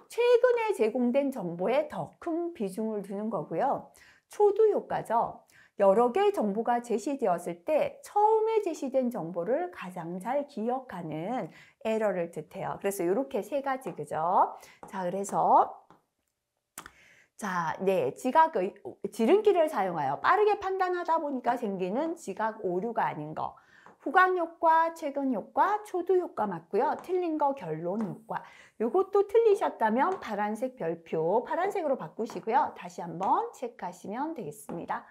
최근에 제공된 정보에 더 큰 비중을 두는 거고요. 초두 효과죠. 여러 개의 정보가 제시되었을 때 처음에 제시된 정보를 가장 잘 기억하는 에러를 뜻해요. 그래서 이렇게 세 가지, 그죠? 자, 그래서 지름길을 사용하여 빠르게 판단하다 보니까 생기는 지각 오류가 아닌 거. 후광 효과, 최근 효과, 초두 효과 맞고요. 틀린 거 결론 효과. 이것도 틀리셨다면 파란색 별표, 파란색으로 바꾸시고요. 다시 한번 체크하시면 되겠습니다.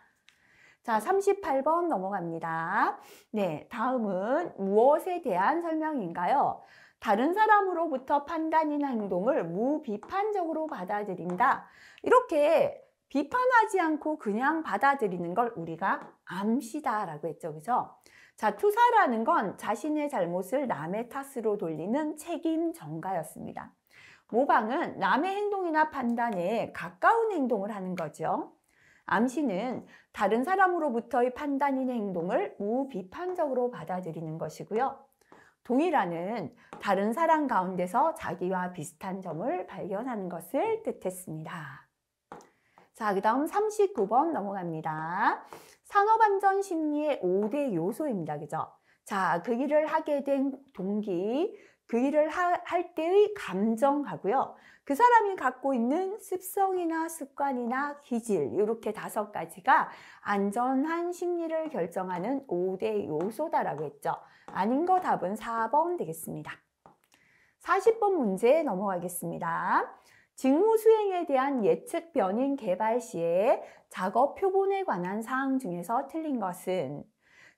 자, 38번 넘어갑니다. 네, 다음은 무엇에 대한 설명인가요? 다른 사람으로부터 판단이나 행동을 무비판적으로 받아들인다. 이렇게 비판하지 않고 그냥 받아들이는 걸 우리가 암시다라고 했죠. 그죠? 자, 투사라는 건 자신의 잘못을 남의 탓으로 돌리는 책임 전가였습니다. 모방은 남의 행동이나 판단에 가까운 행동을 하는 거죠. 암시는 다른 사람으로부터의 판단이나 행동을 무비판적으로 받아들이는 것이고요. 동의라는 다른 사람 가운데서 자기와 비슷한 점을 발견하는 것을 뜻했습니다. 자, 그 다음 39번 넘어갑니다. 산업안전 심리의 5대 요소입니다. 그죠? 자, 그 일을 하게 된 동기, 그 일을 할 때의 감정하고요. 그 사람이 갖고 있는 습성이나 습관이나 기질, 이렇게 5가지가 안전한 심리를 결정하는 5대 요소다라고 했죠. 아닌 거 답은 4번 되겠습니다. 40번 문제 넘어가겠습니다. 직무 수행에 대한 예측 변인 개발 시에 작업 표본에 관한 사항 중에서 틀린 것은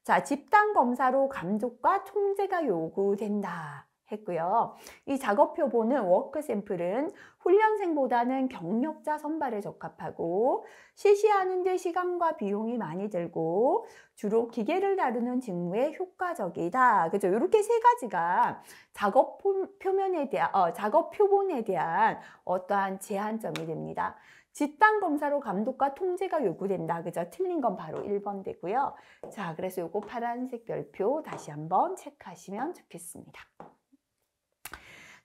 자, 집단 검사로 감독과 통제가 요구된다 했고요. 이 작업 표본은 워크 샘플은 훈련생보다는 경력자 선발에 적합하고 실시하는 데 시간과 비용이 많이 들고 주로 기계를 다루는 직무에 효과적이다. 그죠? 이렇게 3가지가 작업 표본에 대한 어떠한 제한점이 됩니다. 집단 검사로 감독과 통제가 요구된다. 그죠? 틀린 건 바로 1번 되고요. 자, 그래서 요거 파란색 별표 다시 한번 체크하시면 좋겠습니다.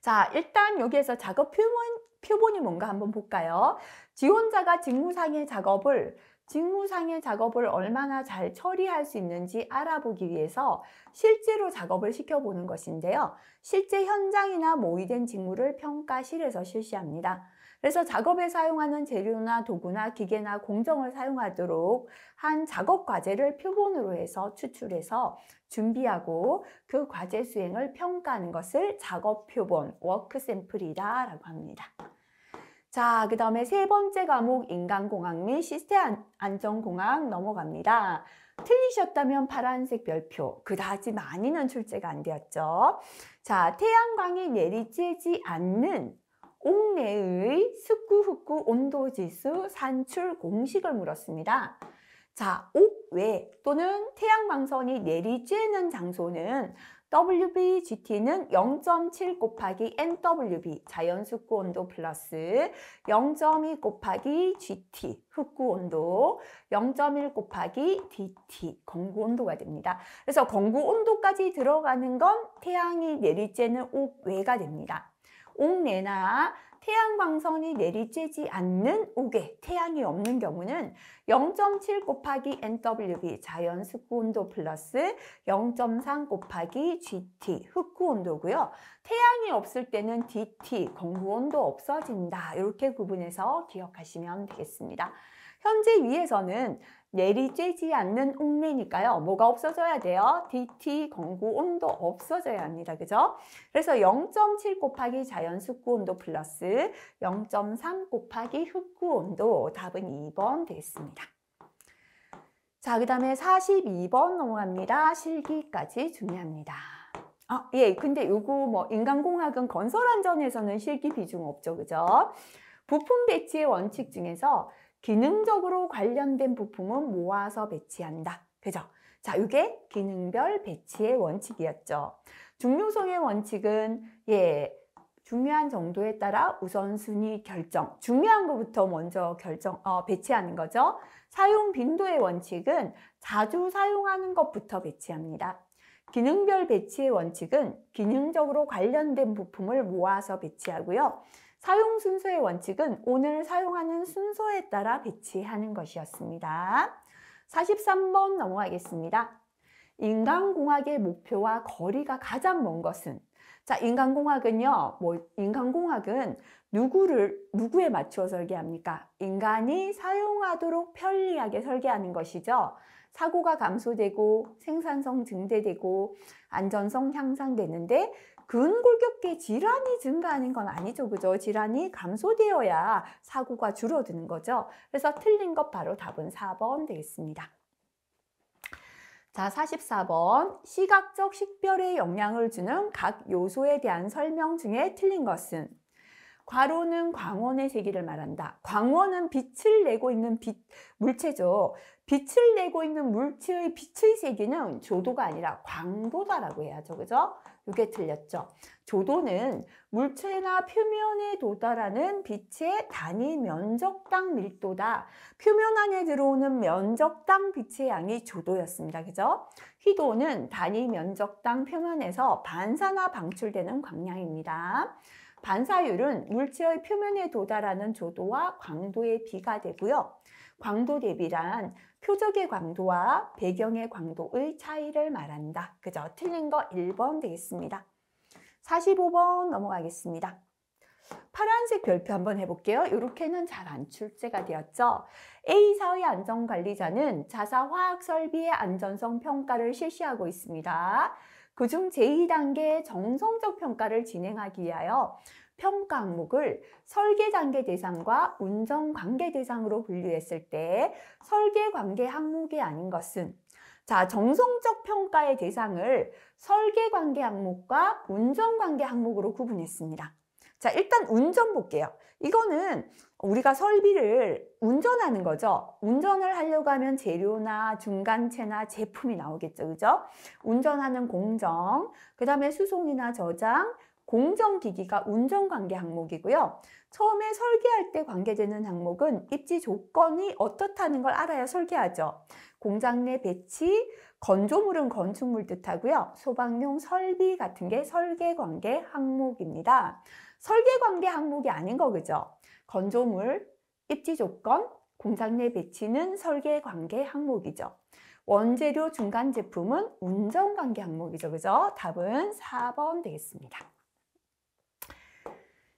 자, 일단 여기에서 작업 표본이 뭔가 한번 볼까요? 지원자가 직무상의 작업을 얼마나 잘 처리할 수 있는지 알아보기 위해서 실제로 작업을 시켜보는 것인데요. 실제 현장이나 모의된 직무를 평가실에서 실시합니다. 그래서 작업에 사용하는 재료나 도구나 기계나 공정을 사용하도록 한 작업 과제를 표본으로 해서 추출해서 준비하고 그 과제 수행을 평가하는 것을 작업 표본, 워크 샘플이라고 합니다. 자, 그 다음에 세 번째 과목 인간공학 및 시스템 안전공학 넘어갑니다. 틀리셨다면 파란색 별표, 그다지 많이는 출제가 안 되었죠. 자, 태양광이 내리쬐지 않는 옥내의 습구 온도지수 산출 공식을 물었습니다. 자, 옥외 또는 태양광선이 내리쬐는 장소는 WBGT는 0.7 곱하기 NWB 자연습구 온도 플러스 0.2 곱하기 GT 흑구 온도 0.1 곱하기 DT 공구 온도가 됩니다. 그래서 공구 온도까지 들어가는 건 태양이 내리쬐는 옥외가 됩니다. 옥내나 태양광선이 내리쬐지 않는 옥에 태양이 없는 경우는 0.7 곱하기 NWB 자연습구 온도 플러스 0.3 곱하기 GT 흑구 온도고요. 태양이 없을 때는 DT 공구 온도 없어진다. 이렇게 구분해서 기억하시면 되겠습니다. 현재 위에서는 내리쬐지 않는 옥내니까요. 뭐가 없어져야 돼요? DT 공구 온도 없어져야 합니다. 그죠? 그래서 0.7 곱하기 자연습구 온도 플러스 0.3 곱하기 흑구 온도 답은 2번 되겠습니다. 자, 그 다음에 42번 넘어갑니다. 실기까지 중요합니다. 예, 근데 요거 인간공학은 건설안전에서는 실기 비중 없죠. 그죠? 부품 배치의 원칙 중에서 기능적으로 관련된 부품은 모아서 배치한다. 그죠? 자, 이게 기능별 배치의 원칙이었죠. 중요성의 원칙은 중요한 정도에 따라 우선순위 결정. 중요한 것부터 먼저 배치하는 거죠. 사용 빈도의 원칙은 자주 사용하는 것부터 배치합니다. 기능별 배치의 원칙은 기능적으로 관련된 부품을 모아서 배치하고요. 사용 순서의 원칙은 오늘 사용하는 순서에 따라 배치하는 것이었습니다. 43번 넘어가겠습니다. 인간공학의 목표와 거리가 가장 먼 것은? 자, 인간공학은요, 인간공학은 누구에 맞추어 설계합니까? 인간이 사용하도록 편리하게 설계하는 것이죠. 사고가 감소되고 생산성 증대되고 안전성 향상되는데 근골격계 질환이 증가하는 건 아니죠. 그죠? 질환이 감소되어야 사고가 줄어드는 거죠. 그래서 틀린 것 바로 답은 4번 되겠습니다. 자, 44번. 시각적 식별에 영향을 주는 각 요소에 대한 설명 중에 틀린 것은? 괄호는 광원의 세기를 말한다. 광원은 빛을 내고 있는 물체죠. 빛을 내고 있는 물체의 빛의 세기는 조도가 아니라 광도다라고 해야죠. 그죠? 이게 틀렸죠. 조도는 물체나 표면에 도달하는 빛의 단위 면적당 밀도다. 표면 안에 들어오는 면적당 빛의 양이 조도였습니다. 그죠? 희도는 단위 면적당 표면에서 반사나 방출되는 광량입니다. 반사율은 물체의 표면에 도달하는 조도와 광도의 비가 되고요. 광도 대비란 표적의 광도와 배경의 광도의 차이를 말한다. 그죠? 틀린 거 1번 되겠습니다. 45번 넘어가겠습니다. 파란색 별표 한번 해볼게요. 이렇게는 잘 안 출제가 되었죠. A사의 안전관리자는 자사 화학설비의 안전성 평가를 실시하고 있습니다. 그중 제2단계 정성적 평가를 진행하기 위하여 평가 항목을 설계단계 대상과 운전관계 대상으로 분류했을 때 설계관계 항목이 아닌 것은? 자, 정성적 평가의 대상을 설계관계 항목과 운전관계 항목으로 구분했습니다. 자, 일단 운전 볼게요. 이거는 우리가 설비를 운전하는 거죠. 운전을 하려고 하면 재료나 중간체나 제품이 나오겠죠. 그죠? 운전하는 공정, 그 다음에 수송이나 저장, 공정기기가 운전관계 항목이고요. 처음에 설계할 때 관계되는 항목은 입지 조건이 어떻다는 걸 알아야 설계하죠. 공장 내 배치, 건조물은 건축물 뜻하고요. 소방용 설비 같은 게 설계관계 항목입니다. 설계관계 항목이 아닌 거 그죠? 건조물, 입지 조건, 공장 내 배치는 설계관계 항목이죠. 원재료 중간 제품은 운전관계 항목이죠. 그죠? 답은 4번 되겠습니다.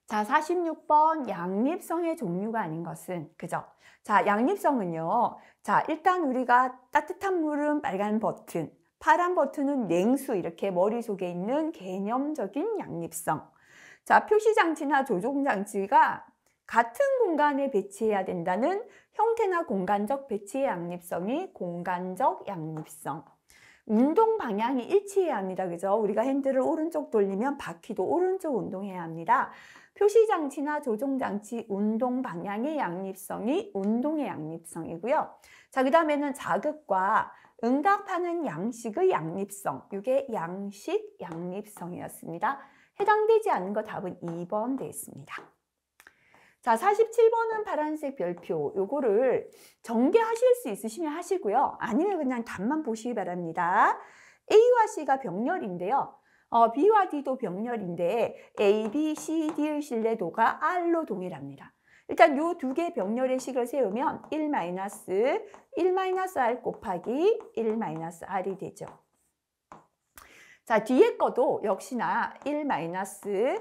자, 46번 양립성의 종류가 아닌 것은 그죠? 자, 양립성은요. 자, 일단 우리가 따뜻한 물은 빨간 버튼, 파란 버튼은 냉수 이렇게 머릿속에 있는 개념적인 양립성. 자, 표시장치나 조종장치가 같은 공간에 배치해야 된다는 형태나 공간적 배치의 양립성이 공간적 양립성. 운동 방향이 일치해야 합니다. 그죠? 우리가 핸들을 오른쪽 돌리면 바퀴도 오른쪽 운동해야 합니다. 표시장치나 조종장치 운동 방향의 양립성이 운동의 양립성이고요. 자, 그 다음에는 자극과 응답하는 양식의 양립성. 이게 양식 양립성이었습니다. 해당되지 않는 거 답은 2번 되겠습니다. 자, 47번은 파란색 별표. 요거를 전개하실 수 있으시면 하시고요. 아니면 그냥 답만 보시기 바랍니다. A와 C가 병렬인데요. B와 D도 병렬인데 A, B, C, D의 신뢰도가 R로 동일합니다. 일단 요 두 개의 병렬의 식을 세우면 1-1-R 곱하기 1-R이 되죠. 자, 뒤에 거도 역시나 1-1-R,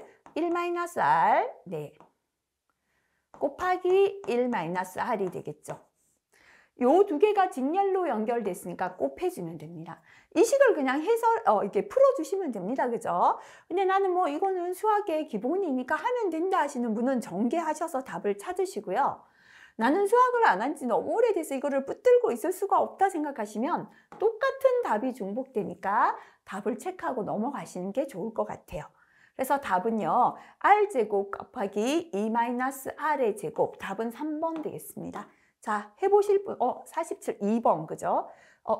네. 곱하기 1-R이 되겠죠. 요 두 개가 직렬로 연결됐으니까 곱해주면 됩니다. 이 식을 그냥 이렇게 풀어주시면 됩니다. 그죠? 근데 나는 뭐 이거는 수학의 기본이니까 하면 된다 하시는 분은 전개하셔서 답을 찾으시고요. 나는 수학을 안 한 지 너무 오래돼서 이거를 붙들고 있을 수가 없다 생각하시면 똑같은 답이 중복되니까 답을 체크하고 넘어가시는 게 좋을 것 같아요. 그래서 답은요. R제곱 곱하기 2-R의 제곱. 답은 3번 되겠습니다. 자, 해보실 분, 47, 2번, 그죠?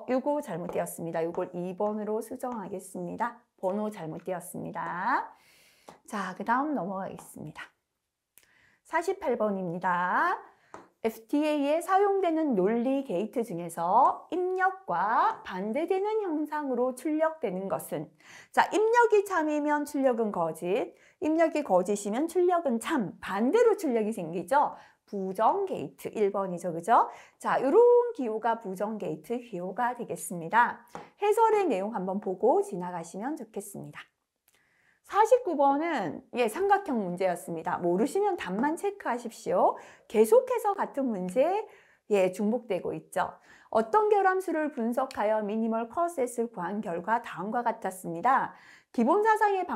요거 잘못되었습니다. 요걸 2번으로 수정하겠습니다. 번호 잘못되었습니다. 자, 그 다음 넘어가겠습니다. 48번입니다. FTA에 사용되는 논리 게이트 중에서 입력과 반대되는 형상으로 출력되는 것은 자, 입력이 참이면 출력은 거짓, 입력이 거짓이면 출력은 참, 반대로 출력이 생기죠. 부정 게이트 1번이죠. 그죠? 자, 이런 기호가 부정 게이트 기호가 되겠습니다. 해설의 내용 한번 보고 지나가시면 좋겠습니다. 49번은 삼각형 문제였습니다. 모르시면 답만 체크하십시오. 계속해서 같은 문제 중복되고 있죠. 어떤 결함수를 분석하여 미니멀 컷셋을 구한 결과 다음과 같았습니다. 기본 사상의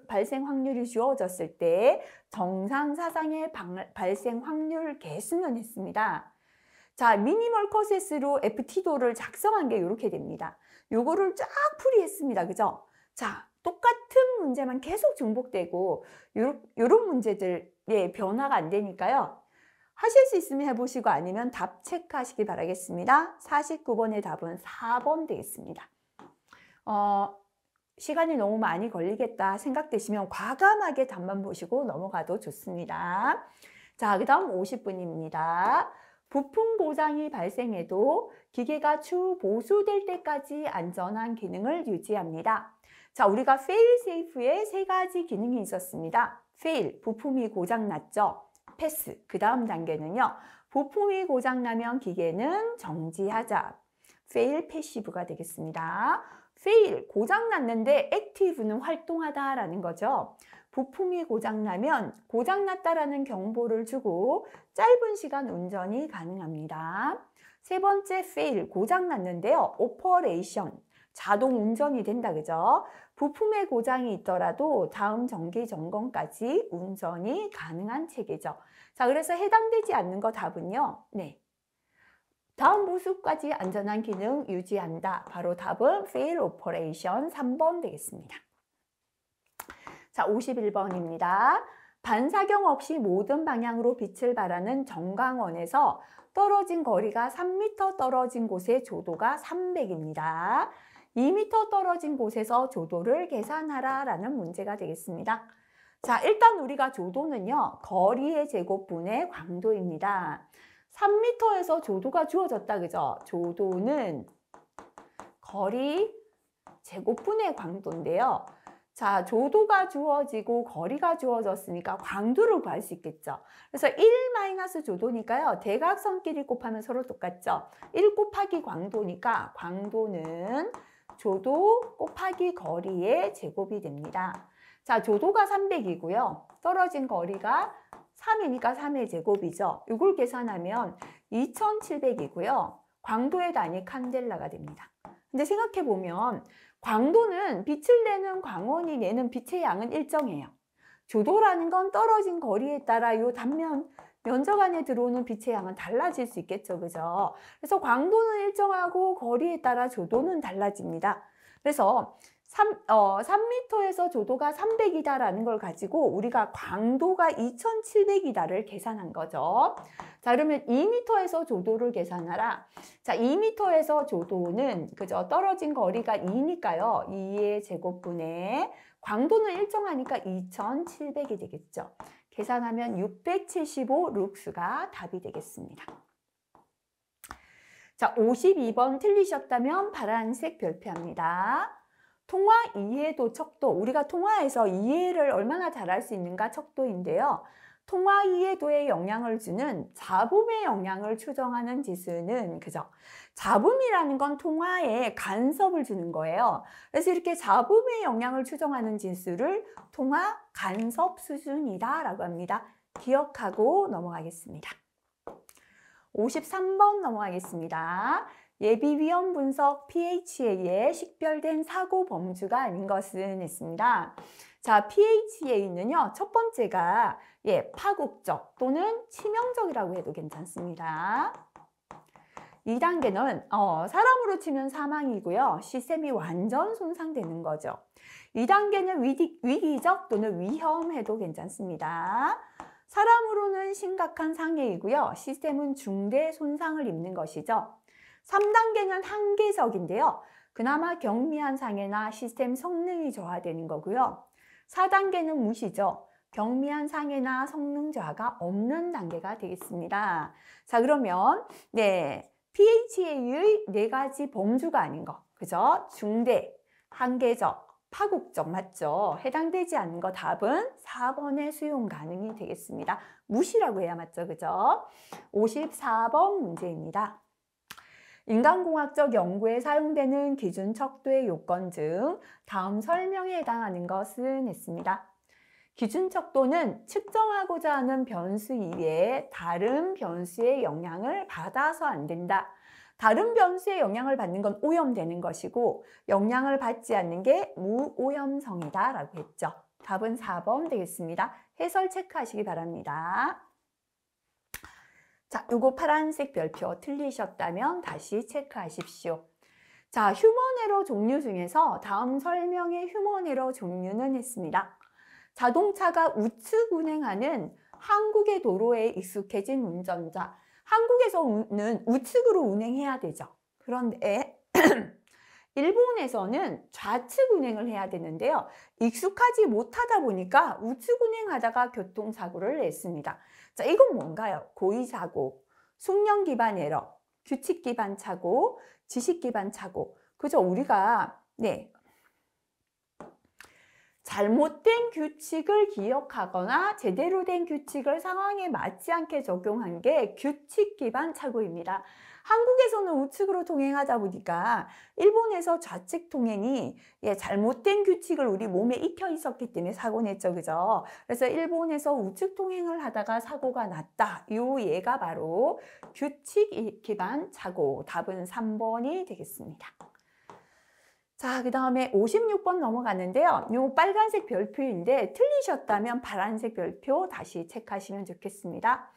발생 확률이 주어졌을 때 정상 사상의 발생 확률 계수는 했습니다. 자, 미니멀 컷셋으로 FT도를 작성한 게 이렇게 됩니다. 요거를 쫙 풀이했습니다. 그죠? 자, 똑같은 문제만 계속 중복되고 요런 문제들 변화가 안 되니까요. 하실 수 있으면 해보시고 아니면 답 체크하시기 바라겠습니다. 49번의 답은 4번 되겠습니다. 시간이 너무 많이 걸리겠다 생각되시면 과감하게 답만 보시고 넘어가도 좋습니다. 자, 그 다음 50분입니다. 부품 고장이 발생해도 기계가 추후 보수될 때까지 안전한 기능을 유지합니다. 자, 우리가 fail safe에 세 가지 기능이 있었습니다. fail, 부품이 고장났죠. 패스, 그 다음 단계는요. 부품이 고장나면 기계는 정지하자. fail passive가 되겠습니다. fail, 고장났는데 active는 활동하다라는 거죠. 부품이 고장나면 고장났다라는 경보를 주고 짧은 시간 운전이 가능합니다. 세 번째 fail, 고장났는데요. operation, 자동 운전이 된다. 그죠? 부품에 고장이 있더라도 다음 정기 점검까지 운전이 가능한 체계죠. 자, 그래서 해당되지 않는 거 답은요. 네. 다음 보수까지 안전한 기능 유지한다. 바로 답은 fail operation 3번 되겠습니다. 자, 51번입니다. 반사경 없이 모든 방향으로 빛을 발하는 정광원에서 떨어진 거리가 3m 떨어진 곳의 조도가 300입니다. 2m 떨어진 곳에서 조도를 계산하라 라는 문제가 되겠습니다. 자, 일단 우리가 조도는요, 거리의 제곱분의 광도입니다. 3m에서 조도가 주어졌다, 그죠? 조도는 거리 제곱분의 광도인데요. 자, 조도가 주어지고 거리가 주어졌으니까 광도를 구할 수 있겠죠. 그래서 1 조도니까요. 대각선끼리 곱하면 서로 똑같죠. 1 곱하기 광도니까 광도는 조도 곱하기 거리의 제곱이 됩니다. 자, 조도가 300이고요. 떨어진 거리가 3이니까 3의 제곱이죠. 이걸 계산하면 2700이고요. 광도의 단위 칸델라가 됩니다. 근데 생각해보면 광도는 빛을 내는 광원이 내는 빛의 양은 일정해요. 조도라는 건 떨어진 거리에 따라 이 단면 면적 안에 들어오는 빛의 양은 달라질 수 있겠죠. 그죠? 그래서 광도는 일정하고 거리에 따라 조도는 달라집니다. 그래서 3m에서 조도가 300이다라는 걸 가지고 우리가 광도가 2700이다를 계산한 거죠. 자, 그러면 2m에서 조도를 계산하라. 자, 2m에서 조도는 그죠? 떨어진 거리가 2니까요. 2의 제곱분에 광도는 일정하니까 2700이 되겠죠. 계산하면 675 룩스가 답이 되겠습니다. 자, 52번 틀리셨다면 파란색 별표합니다. 통화 이해도 척도, 우리가 통화에서 이해를 얼마나 잘할 수 있는가 척도인데요. 통화 이해도에 영향을 주는 잡음의 영향을 추정하는 지수는 그죠? 잡음이라는 건 통화에 간섭을 주는 거예요. 그래서 이렇게 잡음의 영향을 추정하는 지수를 통화 간섭 수준이다 라고 합니다. 기억하고 넘어가겠습니다. 53번 넘어가겠습니다. 예비 위험 분석 PHA에 식별된 사고 범주가 아닌 것은 했습니다. 자, PHA는요, 첫 번째가 파국적 또는 치명적이라고 해도 괜찮습니다. 2단계는 사람으로 치면 사망이고요. 시스템이 완전 손상되는 거죠. 2단계는 위기적 또는 위험해도 괜찮습니다. 사람으로는 심각한 상해이고요. 시스템은 중대 손상을 입는 것이죠. 3단계는 한계적인데요. 그나마 경미한 상해나 시스템 성능이 저하되는 거고요. 4단계는 무시죠. 경미한 상해나 성능 저하가 없는 단계가 되겠습니다. 자, 그러면 PHA의 4가지 범주가 아닌 거, 그죠? 중대, 한계적, 파국적 맞죠? 해당되지 않는 거 답은 4번의 수용 가능이 되겠습니다. 무시라고 해야 맞죠? 그죠? 54번 문제입니다. 인간공학적 연구에 사용되는 기준 척도의 요건 중 다음 설명에 해당하는 것은 했습니다. 기준 척도는 측정하고자 하는 변수 이외에 다른 변수의 영향을 받아서 안 된다. 다른 변수의 영향을 받는 건 오염되는 것이고 영향을 받지 않는 게 무오염성이다 라고 했죠. 답은 4번 되겠습니다. 해설 체크하시기 바랍니다. 자, 요거 파란색 별표 틀리셨다면 다시 체크하십시오. 자, 휴먼 에러 종류 중에서 다음 설명의 휴먼 에러 종류는 했습니다. 자동차가 우측 운행하는 한국의 도로에 익숙해진 운전자. 한국에서는 우측으로 운행해야 되죠. 그런데 일본에서는 좌측 운행을 해야 되는데요. 익숙하지 못하다 보니까 우측 운행하다가 교통사고를 냈습니다. 자, 이건 뭔가요? 고의사고, 숙련 기반 에러, 규칙 기반 착오, 지식 기반 착오. 그죠? 우리가 잘못된 규칙을 기억하거나 제대로 된 규칙을 상황에 맞지 않게 적용한 게 규칙 기반 착오입니다. 한국에서는 우측으로 통행하다 보니까 일본에서 좌측 통행이 잘못된 규칙을 우리 몸에 익혀 있었기 때문에 사고 냈죠. 그죠? 그래서 일본에서 우측 통행을 하다가 사고가 났다. 요 예가 바로 규칙 기반 착오. 답은 3번이 되겠습니다. 자, 그 다음에 56번 넘어갔는데요. 요 빨간색 별표인데 틀리셨다면 파란색 별표 다시 체크하시면 좋겠습니다.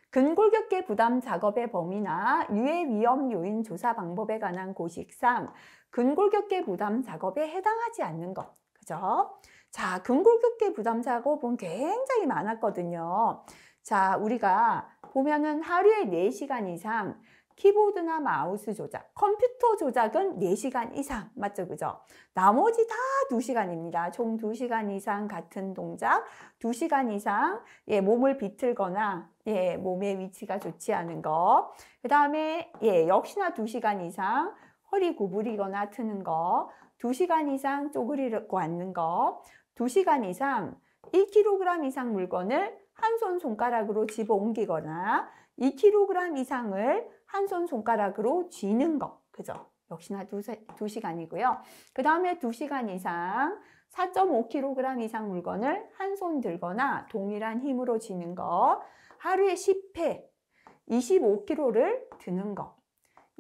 근골격계 부담 작업의 범위나 유해 위험 요인 조사 방법에 관한 고식상 근골격계 부담 작업에 해당하지 않는 것. 그죠? 자, 근골격계 부담 작업은 굉장히 많았거든요. 자, 우리가 보면은 하루에 4시간 이상 키보드나 마우스 조작, 컴퓨터 조작은 4시간 이상, 맞죠? 그죠? 나머지 다 2시간입니다. 총 2시간 이상 같은 동작, 2시간 이상 몸을 비틀거나 몸의 위치가 좋지 않은 거. 그 다음에 역시나 2시간 이상 허리 구부리거나 트는 거, 2시간 이상 쪼그리고 앉는 거, 2시간 이상 1kg 이상 물건을 한 손 손가락으로 집어 옮기거나 2kg 이상을 한 손 손가락으로 쥐는 거. 그죠? 역시나 2시간이고요. 그 다음에 2시간 이상 4.5kg 이상 물건을 한 손 들거나 동일한 힘으로 쥐는 거. 하루에 10회 25kg를 드는 거.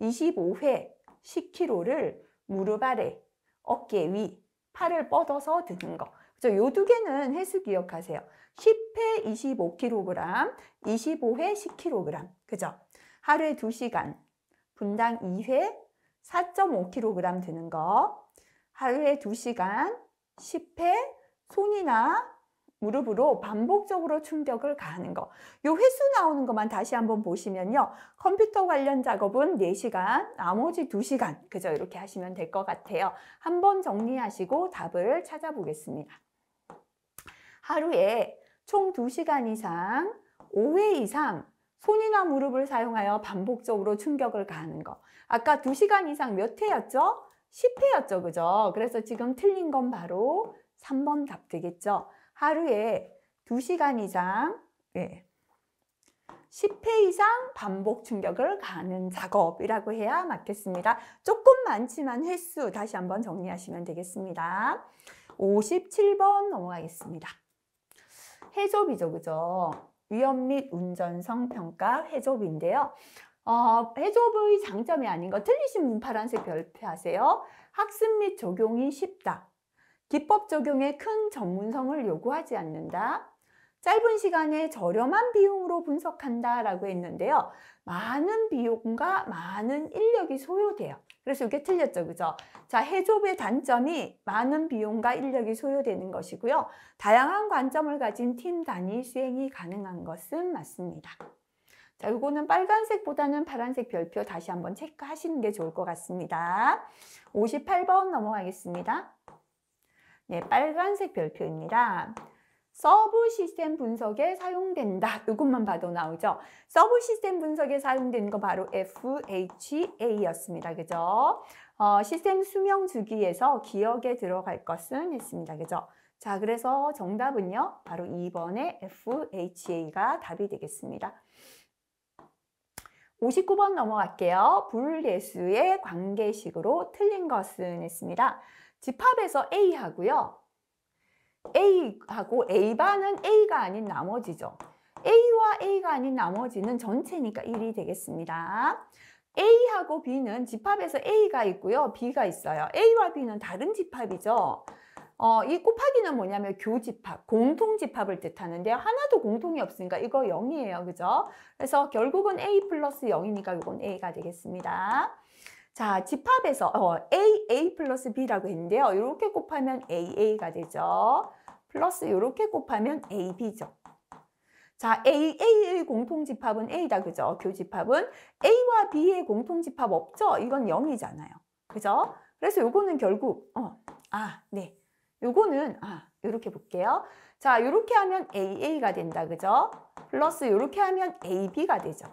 25회 10kg를 무릎 아래, 어깨 위, 팔을 뻗어서 드는 거. 그죠? 요 2개는 횟수 기억하세요. 10회 25kg, 25회 10kg. 그죠? 하루에 2시간, 분당 2회 4.5kg 드는 거. 하루에 2시간, 10회 손이나 무릎으로 반복적으로 충격을 가하는 거. 요 횟수 나오는 것만 다시 한번 보시면요. 컴퓨터 관련 작업은 4시간, 나머지 2시간. 그죠? 이렇게 하시면 될 것 같아요. 한번 정리하시고 답을 찾아보겠습니다. 하루에 총 2시간 이상, 5회 이상 손이나 무릎을 사용하여 반복적으로 충격을 가하는 거. 아까 2시간 이상 몇 회였죠? 10회였죠. 그죠? 그래서 지금 틀린 건 바로 3번 답 되겠죠? 하루에 2시간 이상, 10회 이상 반복 충격을 가하는 작업이라고 해야 맞겠습니다. 조금 많지만 횟수 다시 한번 정리하시면 되겠습니다. 57번 넘어가겠습니다. 해좁이죠, 그죠? 위험 및 운전성 평가 해좁인데요. 해좁의 장점이 아닌 거 틀리신 분 파란색 별표하세요. 학습 및 적용이 쉽다. 기법 적용에 큰 전문성을 요구하지 않는다. 짧은 시간에 저렴한 비용으로 분석한다 라고 했는데요. 많은 비용과 많은 인력이 소요돼요. 그래서 이게 틀렸죠. 그죠? 자, 해좁의 단점이 많은 비용과 인력이 소요되는 것이고요. 다양한 관점을 가진 팀 단위 수행이 가능한 것은 맞습니다. 자, 이거는 빨간색보다는 파란색 별표 다시 한번 체크하시는 게 좋을 것 같습니다. 58번 넘어가겠습니다. 네, 빨간색 별표입니다. 서브 시스템 분석에 사용된다. 이것만 봐도 나오죠. 서브 시스템 분석에 사용된 거 바로 FHA였습니다. 그죠? 시스템 수명 주기에서 기억에 들어갈 것은 했습니다. 그죠? 자, 그래서 정답은요. 바로 2번의 FHA가 답이 되겠습니다. 59번 넘어갈게요. 불례수의 관계식으로 틀린 것은 했습니다. 집합에서 A하고요. A하고 A반은 A가 아닌 나머지죠. A와 A가 아닌 나머지는 전체니까 1이 되겠습니다. A하고 B는 집합에서 A가 있고요. B가 있어요. A와 B는 다른 집합이죠. 이 곱하기는 뭐냐면 교집합, 공통집합을 뜻하는데요. 하나도 공통이 없으니까 이거 0이에요. 그죠? 그래서 결국은 A 플러스 0이니까 이건 A가 되겠습니다. 자, 집합에서 A 플러스 B라고 했는데요. 이렇게 곱하면 AA가 되죠. 플러스 이렇게 곱하면 AB죠. 자, AA의 공통집합은 A다. 그죠? 교집합은 A와 B의 공통집합 없죠? 이건 0이잖아요. 그죠? 그래서 요거는 결국 네. 요거는 이렇게 볼게요. 자, 이렇게 하면 AA가 된다. 그죠? 플러스 이렇게 하면 AB가 되죠.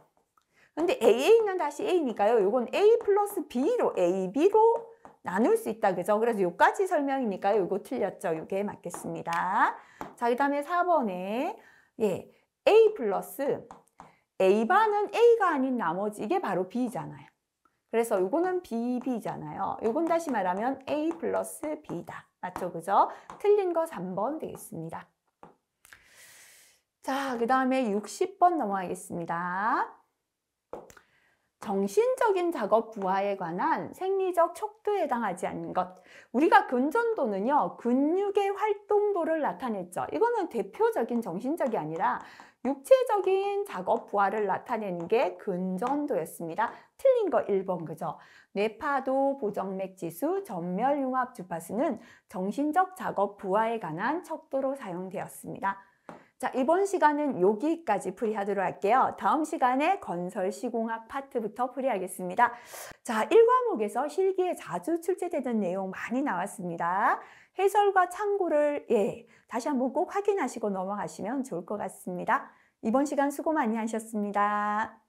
근데 AA는 다시 A니까요. 요건 A 플러스 B로 AB로 나눌 수 있다. 그죠? 그래서 요까지 설명이니까요. 요거 틀렸죠. 요게 맞겠습니다. 자, 그 다음에 4번에 A 플러스 A반은 A가 아닌 나머지 이게 바로 B잖아요. 그래서 요거는 BB잖아요. 요건 다시 말하면 A 플러스 B다. 맞죠? 그죠? 틀린 거 3번 되겠습니다. 자, 그 다음에 60번 넘어가겠습니다. 정신적인 작업 부하에 관한 생리적 척도에 해당하지 않는 것. 우리가 근전도는요, 근육의 활동도를 나타냈죠. 이거는 대표적인 정신적이 아니라 육체적인 작업 부하를 나타내는 게 근전도였습니다. 틀린 거 1번, 그죠? 뇌파도, 보정맥 지수, 전멸융합 주파수는 정신적 작업 부하에 관한 척도로 사용되었습니다. 자, 이번 시간은 여기까지 풀이하도록 할게요. 다음 시간에 건설 시공학 파트부터 풀이하겠습니다. 자, 1과목에서 실기에 자주 출제되는 내용 많이 나왔습니다. 해설과 참고를 다시 한번 꼭 확인하시고 넘어가시면 좋을 것 같습니다. 이번 시간 수고 많이 하셨습니다.